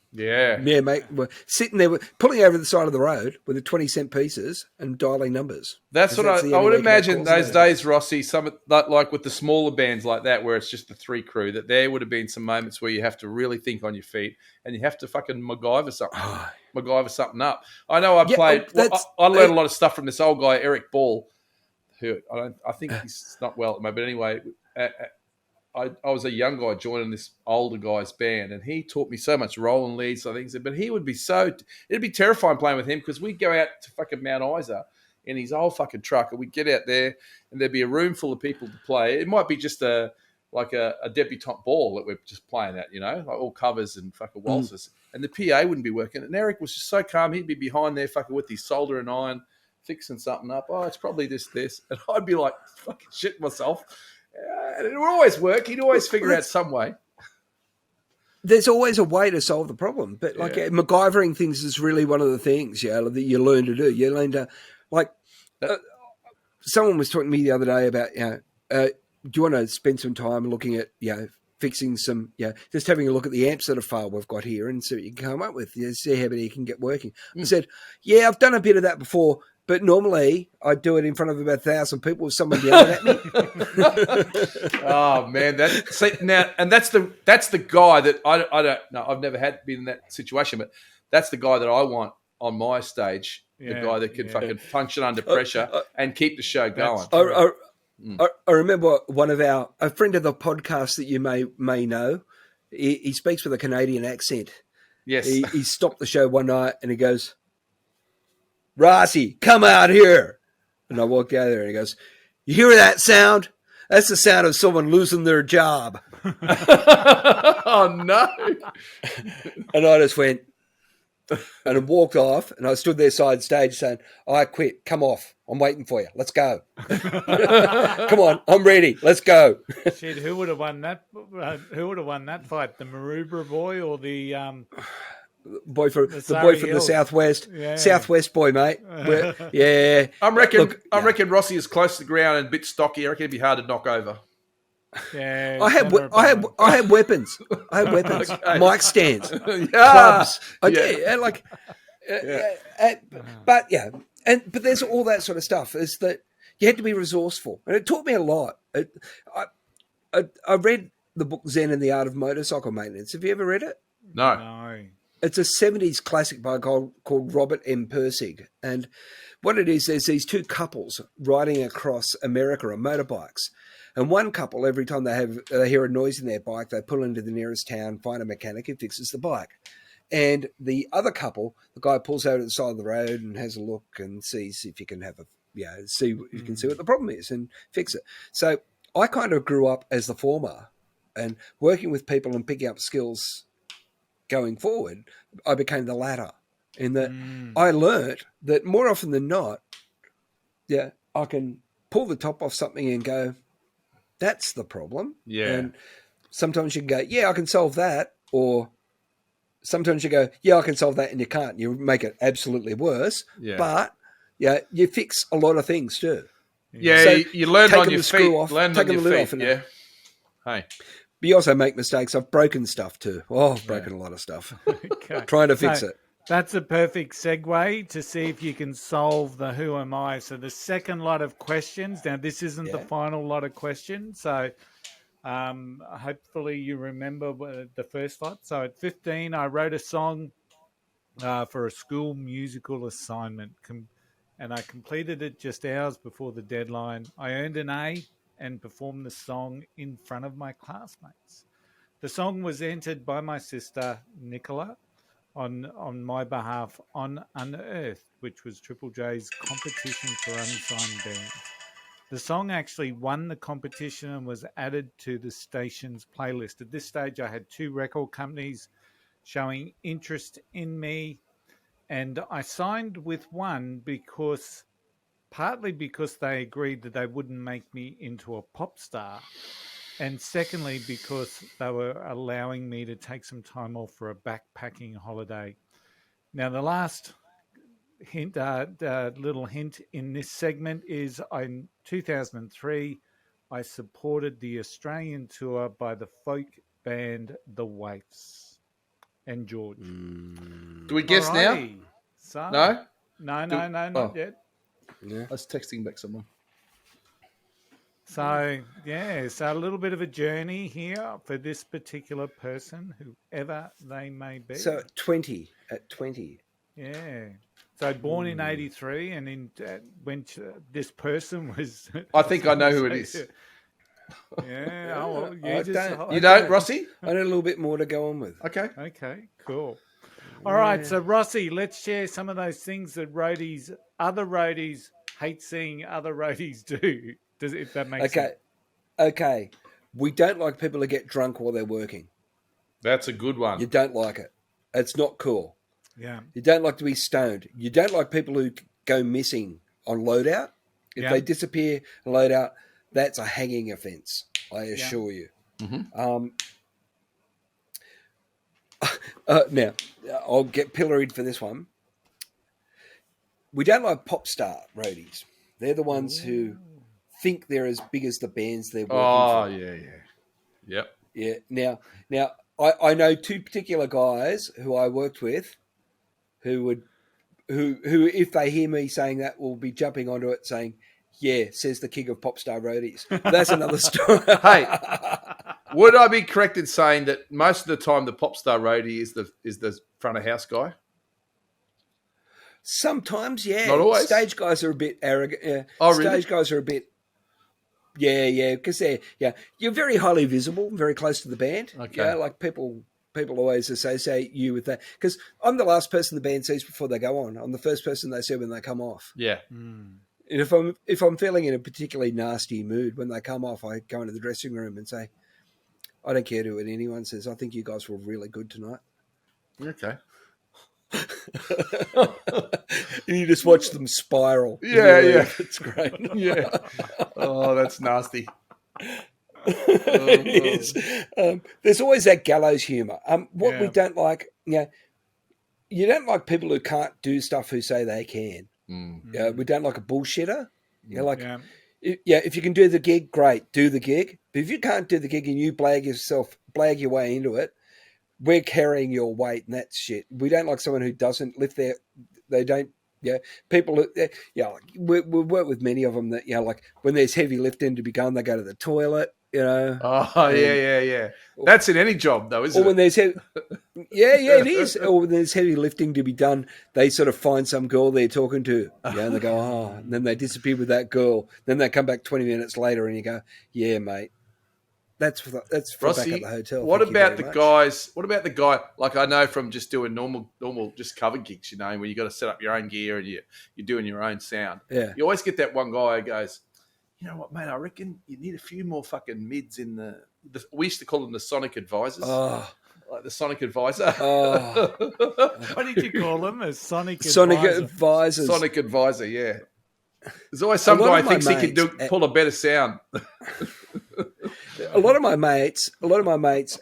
sitting there pulling over the side of the road with the 20-cent pieces and dialing numbers. That's what I would imagine those days, Rossy, some like with the smaller bands like that where it's just the three crew, that there would have been some moments where you have to really think on your feet and you have to fucking MacGyver something up. I know I played I learned a lot of stuff from this old guy, Eric Ball, who I think he's not well at the moment, but anyway, I was a young guy joining this older guy's band, and he taught me so much rolling leads, I think. But he would be it'd be terrifying playing with him because we'd go out to fucking Mount Isa in his old fucking truck, and we'd get out there, and there'd be a room full of people to play. It might be just a debutante ball that we're just playing at, like all covers and fucking waltzes. And the PA wouldn't be working. And Eric was just so calm. He'd be behind there fucking with his solder and iron, fixing something up. Oh, it's probably this. And I'd be like fucking shit myself. And it would always work. He'd always figure out some way. There's always a way to solve the problem. But MacGyvering things is really one of the things, that you learn to do. You learn to, someone was talking to me the other day about, do you want to spend some time looking at, fixing some, just having a look at the amps that are file we've got here and see what you can come up with, see how many you can get working. I said, I've done a bit of that before, but normally I do it in front of about 1,000 people with someone yelling at me. Oh man, that's the guy that I don't know. I've never been in that situation, but that's the guy that I want on my stage. The guy that can fucking function under pressure and keep the show going. I remember a friend of the podcast that you may know. He speaks with a Canadian accent. Yes, he stopped the show one night and he goes, "Rossy, come out here." And I walked out there and he goes, "You hear that sound? That's the sound of someone losing their job." Oh, no. And I just went and I walked off and I stood there side stage saying, "I quit. Come off. I'm waiting for you. Let's go." Come on. I'm ready. Let's go. Shit, who would have won that? Who would have won that fight? The Maroubra boy or the boy from the southwest, southwest boy, mate. I reckon Rossy is close to the ground and a bit stocky. I reckon it'd be hard to knock over. Yeah, I had weapons. I had weapons. Okay. Mic stands, clubs. But there's all that sort of stuff. Is that you had to be resourceful, and it taught me a lot. I read the book Zen and the Art of Motorcycle Maintenance. Have you ever read it? No. It's a 70s classic by a guy called Robert M. Persig. And what it is, there's these two couples riding across America on motorbikes. And one couple, every time they hear a noise in their bike, they pull into the nearest town, find a mechanic who fixes the bike. And the other couple, the guy pulls over to the side of the road and has a look and sees if you can see what the problem is and fix it. So I kind of grew up as the former, and working with people and picking up skills going forward, I became the latter. In that I learnt that more often than not, I can pull the top off something and go, that's the problem. Yeah. And sometimes you can go, I can solve that. Or sometimes you go, I can solve that, and you can't. You make it absolutely worse. Yeah. But you fix a lot of things too. Yeah, so you learn on your feet. Taking the lid off. Yeah. Hey. But you also make mistakes. I've broken stuff too. I've broken a lot of stuff. Okay. Trying to fix it. That's a perfect segue to see if you can solve the who am I. So the second lot of questions. Now, this isn't the final lot of questions. So hopefully you remember the first lot. So at 15, I wrote a song for a school musical assignment. And I completed it just hours before the deadline. I earned an A and performed the song in front of my classmates. The song was entered by my sister, Nicola, on my behalf on Unearthed, which was Triple J's competition for unsigned bands. The song actually won the competition and was added to the station's playlist. At this stage, I had 2 record companies showing interest in me, And I signed with one partly because they agreed that they wouldn't make me into a pop star. And secondly, because they were allowing me to take some time off for a backpacking holiday. Now, the last little hint in this segment is in 2003, I supported the Australian tour by the folk band The Waifs and George. Do we guess now? Alrighty. So, No? No, not yet. I was texting back someone. So, so a little bit of a journey here for this particular person, whoever they may be. So at 20. Yeah. So born in 83 and when this person was... I think I know who it is. Yeah. Oh, well, You know, Rossy? I need a little bit more to go on with. Okay. Okay, cool. All right, so Rossy, let's share some of those things that other roadies hate seeing other roadies do. If that makes sense. Okay. We don't like people to get drunk while they're working. That's a good one. You don't like it. It's not cool. Yeah. You don't like to be stoned. You don't like people who go missing on loadout. If they disappear on loadout, that's a hanging offence, I assure you. Mm-hmm. Now, I'll get pilloried for this one. We don't like pop star roadies. They're the ones who think they're as big as the bands they're working for. Yep. Yeah. Now, I know two particular guys who I worked with who if they hear me saying that, will be jumping onto it saying, "Yeah," says the king of pop star roadies. That's another story. Hey, would I be correct in saying that most of the time the pop star roadie is the front of house guy? Sometimes, yeah. Not always. Stage guys are a bit arrogant. Yeah. Oh, really? Stage guys are a bit. Yeah, because you're very highly visible, very close to the band. Okay. Yeah, like people always associate you with that. Because I'm the last person the band sees before they go on. I'm the first person they see when they come off. Yeah. And if I'm feeling in a particularly nasty mood when they come off, I go into the dressing room and say, "I don't care what anyone says. I think you guys were really good tonight." Okay. And you just watch them spiral. Yeah. It's great. Yeah. Oh, that's nasty. It is. There's always that gallows humour. What we don't like, you don't like people who can't do stuff who say they can. We don't like a bullshitter. If you can do the gig, great, do the gig. But if you can't do the gig and you blag your way into it, we're carrying your weight, and that's shit. We don't like someone who doesn't lift people. We work with many of them that, like when there's heavy lifting to be done, they go to the toilet, Oh, yeah. That's in any job, though, isn't it? Or when there's it is. Or when there's heavy lifting to be done, they sort of find some girl they're talking to, and they go, and then they disappear with that girl. Then they come back 20 minutes later, and you go, "Yeah, mate, that's for Rossy, back at the hotel." What about the guys? What about the guy? Like I know from just doing normal, just cover gigs, when you got to set up your own gear and you're doing your own sound. Yeah, you always get that one guy who goes, "You know what, mate? I reckon you need a few more fucking mids in the." We used to call them the Sonic Advisors. Oh. Like the Sonic Advisor. Oh. What did you call them? A Sonic Advisors. Sonic Advisor, yeah. There's always some guy who thinks he can pull a better sound. A lot of my mates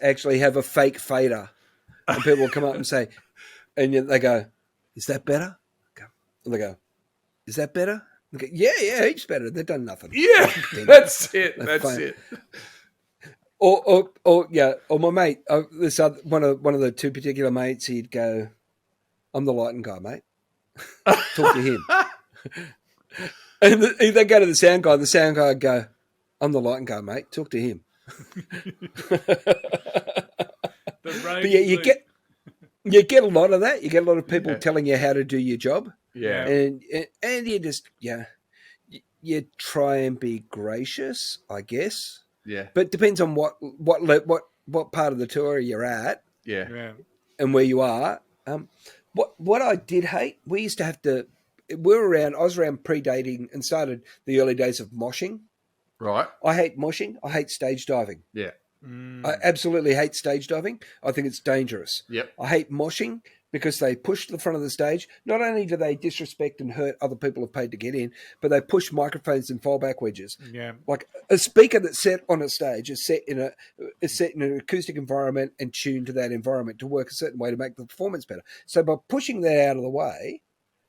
actually have a fake fader, and people will come up and say, and they go, "Is that better?" And they go, "Is that better?" And they go, yeah, heaps better. They've done nothing. Yeah, that's it. That's it. Or my mate, this other, one of the two particular mates, he'd go, "I'm the lighting guy, mate. Talk to him." And they go to the sound guy would go, "I'm the lighting guy, mate. Talk to him." But you get a lot of that. You get a lot of people telling you how to do your job. Yeah, and you just you try and be gracious, I guess. Yeah, but it depends on what part of the tour you're at. Yeah, and where you are. What I did hate, we used to have to. I was around predating and started the early days of moshing. Right. I hate moshing. I hate stage diving. Yeah. I absolutely hate stage diving. I think it's dangerous. Yep. I hate moshing because they push to the front of the stage. Not only do they disrespect and hurt other people who've paid to get in, but they push microphones and fallback wedges. Yeah. Like a speaker that's set on a stage is set in an acoustic environment and tuned to that environment to work a certain way to make the performance better. So by pushing that out of the way,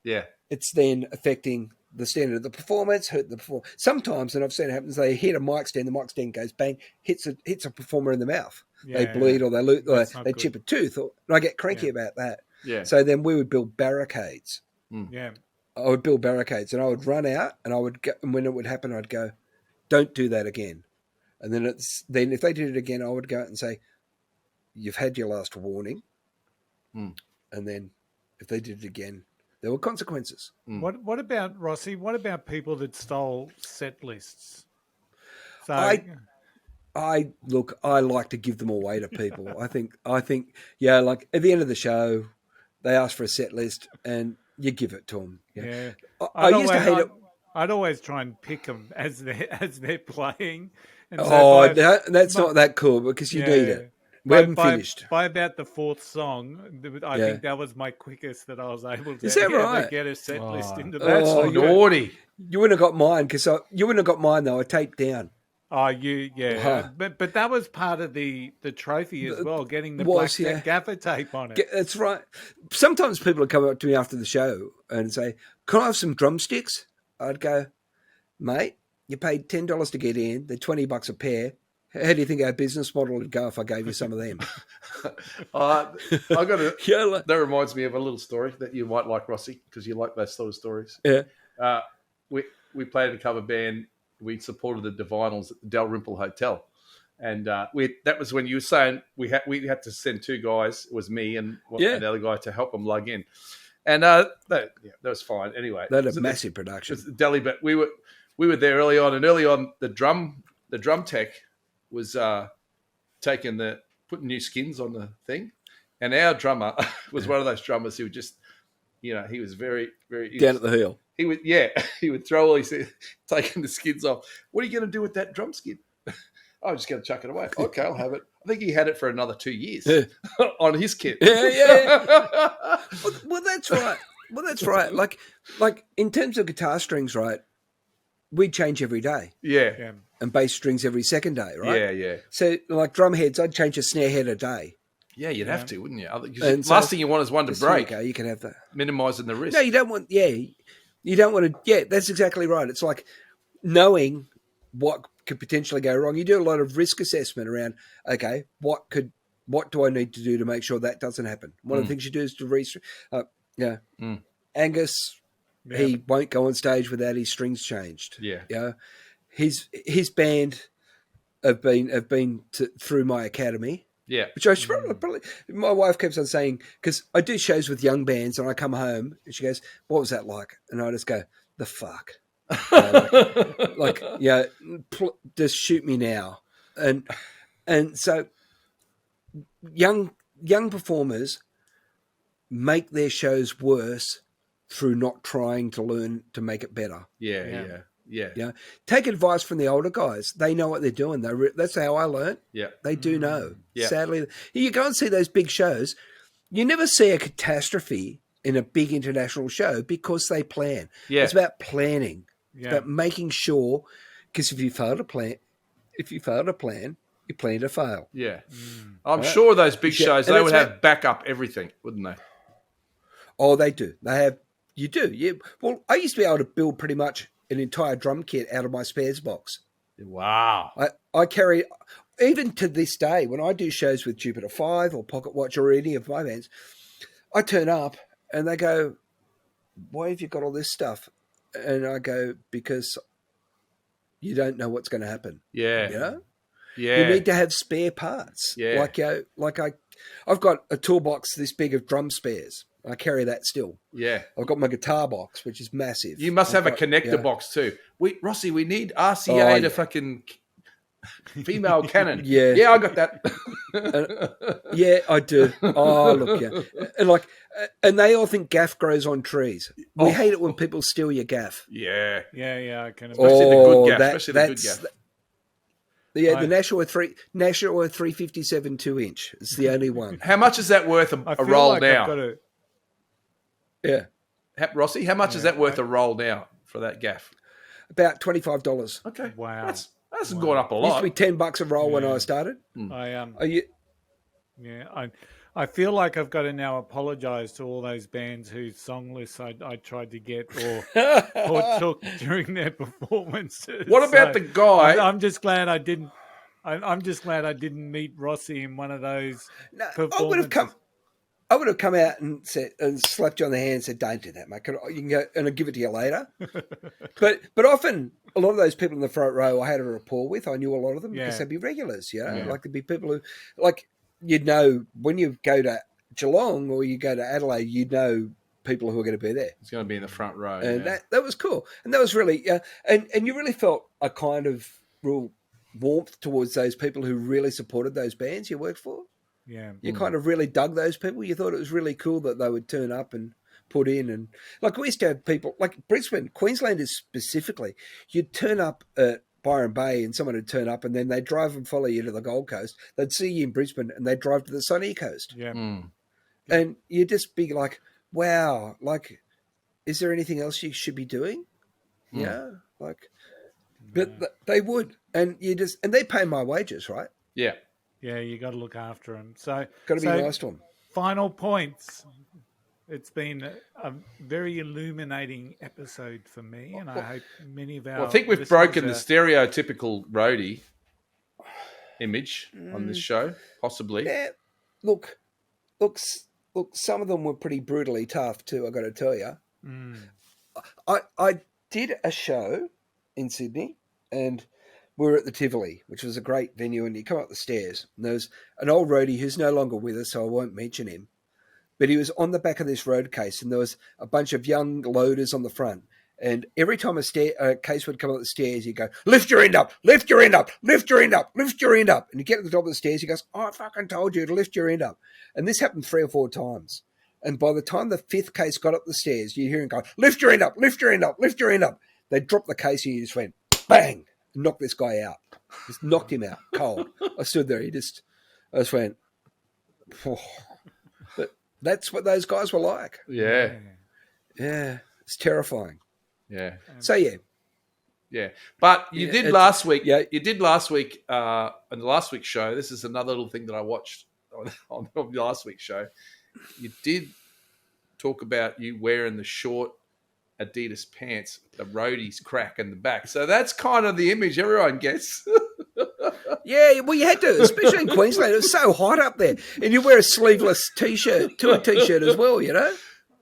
Yeah. it's then affecting the standard of the performance, hurt the performance. Sometimes, and I've seen it happens, they hit a mic stand, the mic stand goes bang, hits a performer in the mouth. They bleed or they chip a tooth. And I get cranky about that. Yeah. So then we would build barricades. Yeah. I would build barricades and I would run out and I would go, and when it would happen, I'd go, don't do that again. And then if they did it again, I would go out and say, you've had your last warning. And then if they did it again, there were consequences. What about Rossy? What about people that stole set lists? So I like to give them away to people. I think, yeah, like at the end of the show, they ask for a set list and you give it to them. yeah. I used to hate it. I'd always try and pick them as they're playing. And That's not that cool because you need it. We haven't finished. By about the fourth song, I think that was my quickest that I was able to, Is that right? get a set list into the That's naughty. You wouldn't have got mine because you wouldn't have got mine though. I taped down. Oh, but that was part of the trophy as well, getting the black gaffer tape on it. That's right. Sometimes people would come up to me after the show and say, "Can I have some drumsticks?" I'd go, "Mate, you paid $10 to get in. They're $20 a pair. How do you think our business model would go if I gave you some of them?" That reminds me of a little story that you might like, Rossy, because you like those sort of stories. Yeah. We played in a cover band. We supported the Divinals at the Dalrymple Hotel, and that was when you were saying we had to send two guys. It was me and another guy to help them lug in, and that was fine. Anyway, that was a massive production. It was Delhi, but we were there early on, and early on the drum tech was putting new skins on the thing, and our drummer was one of those drummers who just, he was very, very down at the heel. He would throw all his taking the skins off. What are you going to do with that drum skin? I'm just going to chuck it away. Okay, I'll have it. I think he had it for another 2 years on his kit. Yeah. Well, that's right. Like in terms of guitar strings, right? We change every day. Yeah. And bass strings every second day, right? Yeah. So like drum heads, I'd change a snare head a day. Yeah, you'd have to, wouldn't you? Because last thing you want is one to break. You can have that. Minimising the risk. No, you don't want. You don't want to. Yeah, that's exactly right. It's like knowing what could potentially go wrong. You do a lot of risk assessment around. Okay, what do I need to do to make sure that doesn't happen? One of the things you do is to Angus, he won't go on stage without his strings changed. Yeah. His band have been through my academy. Yeah. Which I should probably my wife keeps on saying, because I do shows with young bands and I come home and she goes, "What was that like?" And I just go, "The fuck." Just shoot me now. And so young performers make their shows worse through not trying to learn to make it better. Yeah. Take advice from the older guys. They know what they're doing. That's how I learned. Yeah. They do know. Yeah. Sadly, you go and see those big shows. You never see a catastrophe in a big international show because they plan. Yeah. It's about planning. Yeah. It's about making sure, because if you fail to plan, you plan to fail. Yeah. I'm sure those big shows, they would have backup everything, wouldn't they? Oh, they do. They have. You do. Yeah. Well, I used to be able to build pretty much an entire drum kit out of my spares box. Wow. I carry, even to this day, when I do shows with Jupiter 5 or Pocket Watch or any of my bands, I turn up and they go, "Why have you got all this stuff?" And I go, "Because you don't know what's going to happen." Yeah. You know? Yeah. You need to have spare parts. Yeah. I've got a toolbox this big of drum spares. I carry that still. Yeah. I've got my guitar box, which is massive. You must have a connector box too. Rossy, we need RCA to fucking female cannon. Yeah. I got that. Yeah, I do. Oh, look, yeah. And they all think gaff grows on trees. We hate it when people steal your gaff. Yeah. I can imagine. Especially the good gaff. Especially the good gaff. The Nashua 357 2-inch. It's the only one. How much is that worth a roll now? Yeah, Rossy, how much is that worth a roll now for that gaff? about $25. Okay. Wow. That's gone up a Used to lot. be $10 a roll when I started. I You, I feel like I've got to now apologise to all those bands whose song lists I tried to get or took during their performances. What about the guy? I'm just glad I didn't. I'm just glad I didn't meet Rossy in one of those no, performances. I would have come out and said and slapped you on the hand and said, "Don't do that, mate. You can go and I'll give it to you later." but often a lot of those people in the front row I had a rapport with. I knew a lot of them because they'd be regulars. Like there'd be people who like you'd know when you go to Geelong or you go to Adelaide, you'd know people who are going to be there. It's going to be in the front row, and that was cool. And that was really and you really felt a kind of real warmth towards those people who really supported those bands you worked for. Yeah, you kind of really dug those people. You thought it was really cool that they would turn up and put in. And like we used to have people like Brisbane, Queenslanders specifically. You'd turn up at Byron Bay and someone would turn up and then they'd drive and follow you to the Gold Coast. They'd see you in Brisbane and they'd drive to the sunny coast. Yeah. And you'd just be like, wow, like, is there anything else you should be doing? Yeah. Like, but they would. And and they pay my wages, right? Yeah. Yeah, you got to look after them. So Got to be nice to them. Final points. It's been a very illuminating episode for me, and I hope many of our. Well, I think we've broken the stereotypical roadie image on this show, possibly. Yeah. Look. Some of them were pretty brutally tough too. I got to tell you. I did a show in Sydney, and we were at the Tivoli, which was a great venue, and you come up the stairs, and there's an old roadie who's no longer with us, so I won't mention him. But he was on the back of this road case, and there was a bunch of young loaders on the front. And every time a case would come up the stairs, he'd go, lift your end up, lift your end up, lift your end up, lift your end up. And you get to the top of the stairs, he goes, I fucking told you to lift your end up. And this happened 3 or 4 times. And by the time the 5th case got up the stairs, you hear him go, lift your end up, lift your end up, lift your end up. They dropped the case and he just went, bang, and knocked this guy out. Just knocked him out cold. I stood there. I just went, oh. But that's what those guys were like. Yeah. Yeah. It's terrifying. Yeah. So, yeah. Yeah. But you did last week. Yeah. You did last week on the last week's show. This is another little thing that I watched on last week's show. You did talk about you wearing the short Adidas pants, the roadies crack in the back. So that's kind of the image everyone gets. Yeah, well, you had to, especially in Queensland. It was so hot up there. And you wear a sleeveless T-shirt, tour T-shirt as well, you know?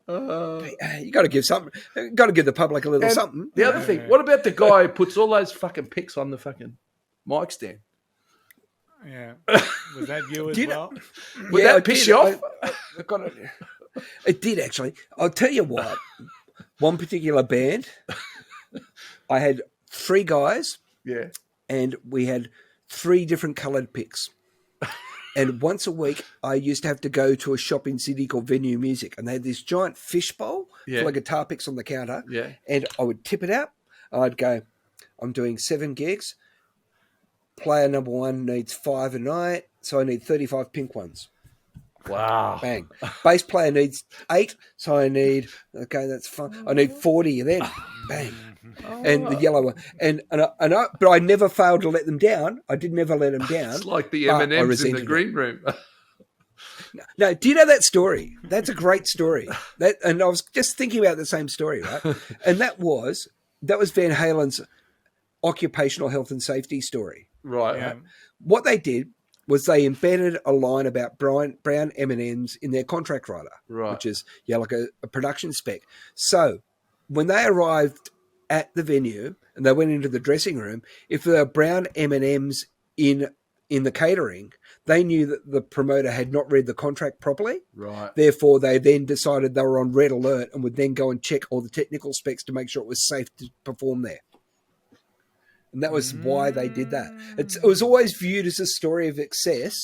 You got to give something. Got to give the public a little something. The other thing, what about the guy who puts all those fucking pics on the fucking mic stand? Yeah. Was that you as well? Would that piss you off? It did, actually. I'll tell you what. One particular band, I had 3 guys. Yeah. And we had 3 different coloured pics. And once a week, I used to have to go to a shop in Sydney called Venue Music. And they had this giant fishbowl full of guitar picks on the counter. Yeah. And I would tip it out. I'd go, I'm doing 7 gigs. Player number 1 needs 5 a night. So I need 35 pink ones. Wow. Bang. Bass player needs 8. So I need, okay, that's fine. I need 40 of them. Bang. And the yellow one. But I never failed to let them down. I did never let them down. It's like the M&Ms in the green room. No, do you know that story? That's a great story. And I was just thinking about the same story, right? And that was Van Halen's occupational health and safety story. Right. Yeah. What they did was they embedded a line about brown M&Ms in their contract writer, which is like a production spec. So when they arrived at the venue and they went into the dressing room, if there were brown M&Ms in the catering, they knew that the promoter had not read the contract properly. Right. Therefore, they then decided they were on red alert and would then go and check all the technical specs to make sure it was safe to perform there. And that was why they did that. It was always viewed as a story of excess,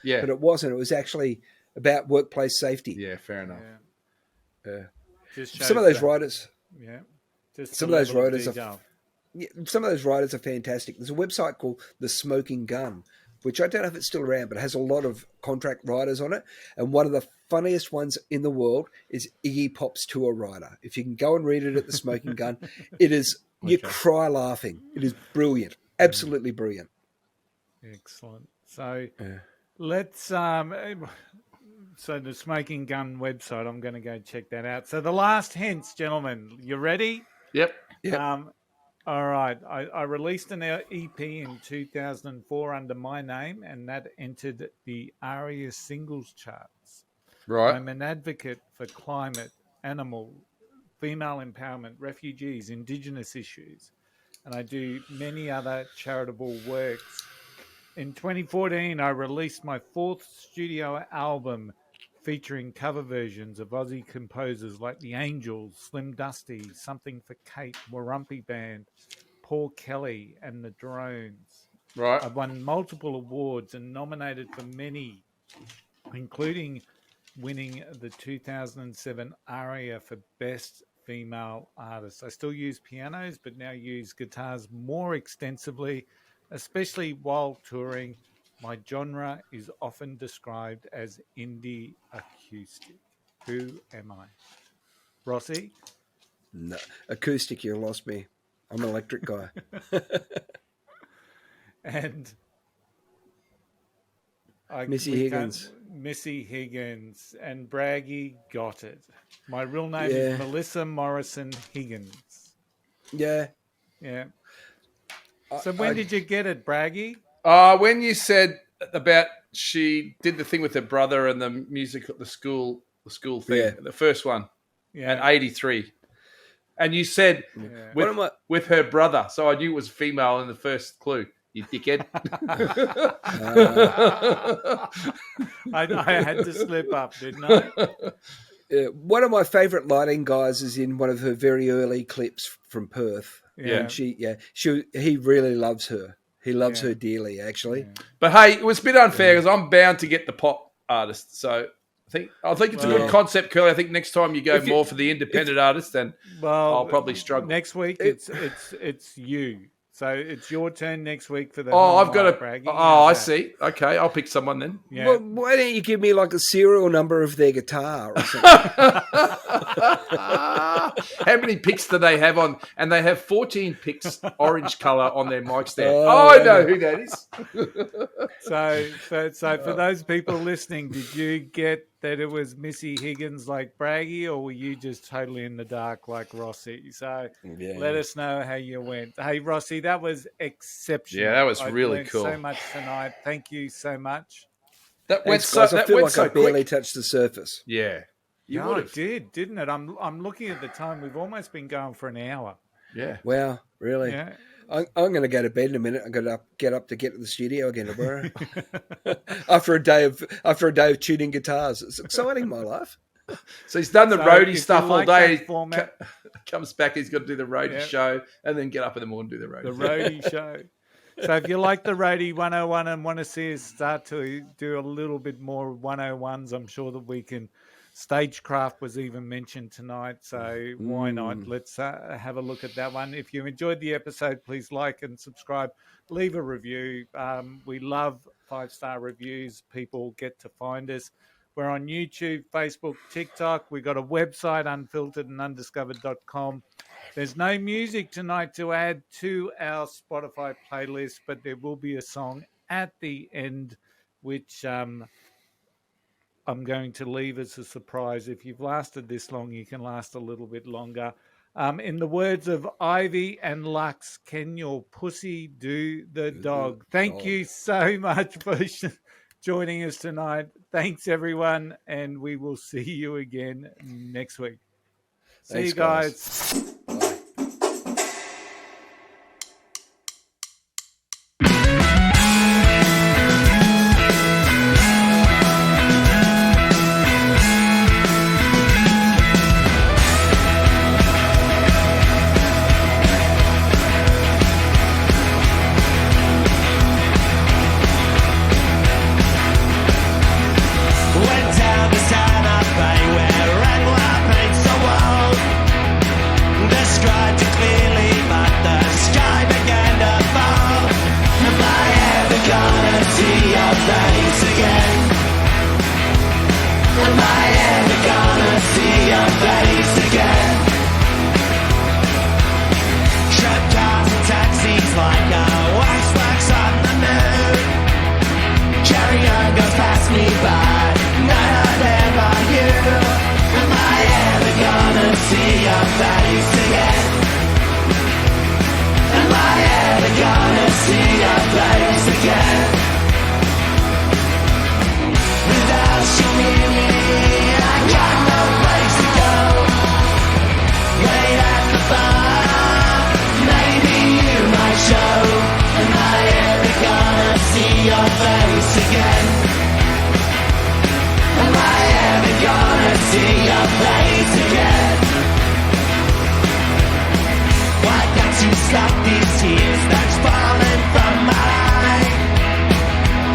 but it wasn't. It was actually about workplace safety. Yeah, fair enough. Some of those writers... Yeah. Some of those writers are fantastic. There's a website called The Smoking Gun, which I don't know if it's still around, but it has a lot of contract riders on it. And one of the funniest ones in the world is Iggy Pop's Tour Rider. If you can go and read it at the Smoking Gun, it is, you cry laughing. It is brilliant. Absolutely brilliant. Excellent. So let's, so the Smoking Gun website, I'm going to go check that out. So the last hints, gentlemen, you ready? Yep. All right. I released an EP in 2004 under my name, and that entered the ARIA singles charts. Right. I'm an advocate for climate, animal, female empowerment, refugees, Indigenous issues, and I do many other charitable works. In 2014, I released my 4th studio album featuring cover versions of Aussie composers like The Angels, Slim Dusty, Something for Kate, Warumpi Band, Paul Kelly, and The Drones. Right. I've won multiple awards and nominated for many, including winning the 2007 ARIA for Best Female Artist. I still use pianos, but now use guitars more extensively, especially while touring. My genre is often described as indie acoustic. Who am I? Rossy? No, acoustic, you lost me. I'm an electric guy. And Missy Higgins. Missy Higgins. And Braggy got it. My real name is Melissa Morrison Higgins. Yeah. Yeah. So when did you get it, Braggy? When you said about she did the thing with her brother and the music at the school thing, the first one, at 83. And you said with her brother, so I knew it was female in the first clue. You dickhead. I had to slip up, didn't I? One of my favourite lighting guys is in one of her very early clips from Perth. Yeah. And he really loves her. He loves her dearly, actually. Yeah. But hey, it was a bit unfair because I'm bound to get the pop artist. So I think it's a good concept, Curly. I think next time you go more for the independent artist, then I'll probably struggle. Next week, it's you. So it's your turn next week for the. I've got to. Bragging. I see. Okay, I'll pick someone then. Yeah. Well, why don't you give me like a serial number of their guitar or something? How many picks do they have on? And they have 14 picks, orange colour on their mic stand. I know who that is. So for those people listening, did you get that it was Missy Higgins like Braggy, or were you just totally in the dark like Rossy? So let us know how you went. Hey, Rossy, that was exceptional. Yeah, that was really cool. So much tonight. Thank you so much. That went Thanks, guys. I feel like I barely quick. touched the surface. Yeah. It did, didn't it? I'm looking at the time. We've almost been going for an hour. Yeah. Wow, really? Yeah. I'm going to go to bed in a minute. I'm going to get up to the studio again tomorrow. after a day of tuning guitars, it's exciting, my life. So he's done the roadie stuff all day. Comes back, he's got to do the roadie show, and then get up in the morning and do the roadie. The roadie show. So if you like the roadie 101 and want to see us start to do a little bit more 101s, I'm sure that we can. Stagecraft was even mentioned tonight, so why not? Let's have a look at that one. If you enjoyed the episode, please like and subscribe. Leave a review. We love 5-star reviews. People get to find us. We're on YouTube, Facebook, TikTok. We've got a website, Unfiltered and Undiscovered.com. There's no music tonight to add to our Spotify playlist, but there will be a song at the end, which I'm going to leave as a surprise. If you've lasted this long, you can last a little bit longer. In the words of Ivy and Lux, can your pussy do the dog? Thank you so much for joining us tonight. Thanks, everyone, and we will see you again next week. See you guys. See your face again. Trip cars and taxis like a waxworks on the moon. Chariot goes past me by, not ever you. Am I ever gonna see your face again? Am I ever gonna see your face again? Without you near me, I got no place to go. Late at the bar, maybe you might show. Am I ever gonna see your face again? Am I ever gonna see your face again? Why can't you stop these tears that's falling from my eye?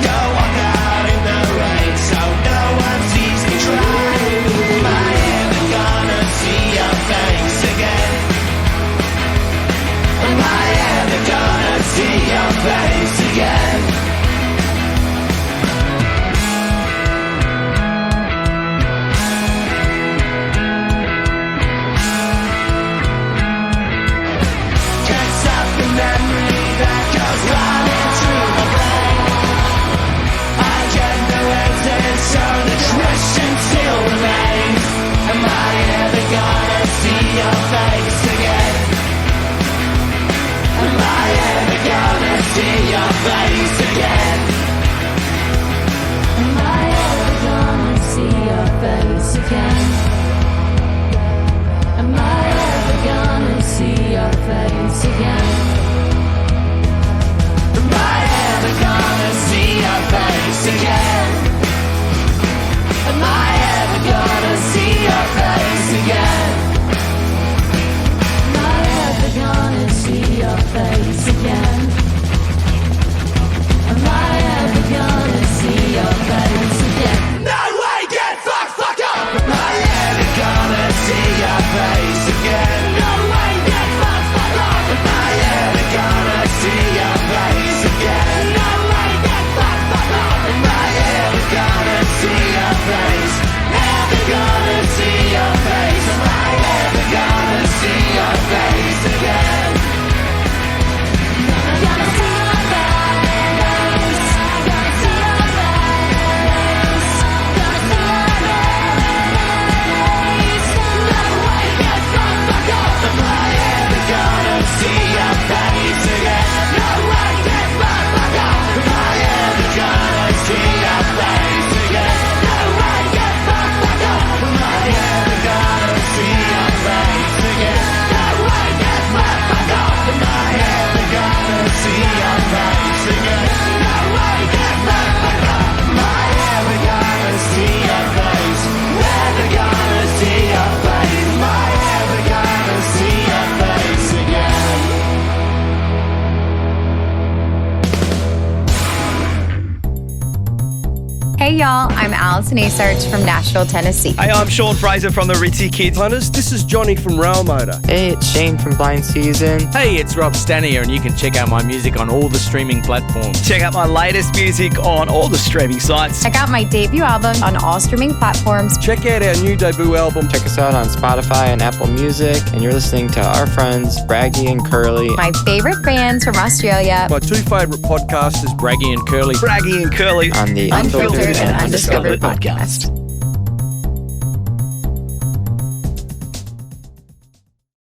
Go walk out in the rain so no one sees me try. Am I ever gonna see your face again? Am I ever gonna see your face again? Can't stop the memory that goes running through my brain. I get no answers, so the question still remains. Am I ever gonna see your face again? Am I ever gonna see your face again? Am I ever gonna see your face again? Am I ever gonna see your face again? Am I ever gonna see your face again? Am I ever gonna see your face again? Am I ever gonna see your face again? Am I ever gonna see your face again? No way, get fucked, fuck up! Am I ever gonna see your face again? No way, get fucked, fuck up! Am I ever gonna see your face again? No way, get fucked, fuck up! Am I ever gonna see your face? Ever gonna see your face? Am I ever gonna see your face again? Gonna see your face. Gonna see your face. Gonna see your face. No way, get fucked, fuck up. Am I ever gonna see your face again? No way, get fucked, fuck up. Am I ever gonna see your face again? No way, get fucked, fuck up. Am I ever gonna see your face again? No way, get fucked, fuck up. Am I ever gonna see your face again? No way, get fucked, fuck up. Am I ever gonna see your face? Never gonna see your face. Am I ever gonna see your face again? Hey, y'all. I'm Allison Asarch from Nashville, Tennessee. Hey, I'm Sean Fraser from the Ritzy Kids. Hunters, this is Johnny from Rail Motor. Hey, it's Shane from Blind Season. Hey, it's Rob Stanier, and you can check out my music on all the streaming platforms. Check out my latest music on all the streaming sites. Check out my debut album on all streaming platforms. Check out our new debut album. Check us out on Spotify and Apple Music, and you're listening to our friends Braggy and Curly. My favorite fans from Australia. My two favourite podcasters, Braggy and Curly. Braggy and Curly. On the Unfiltered and Undiscovered podcast.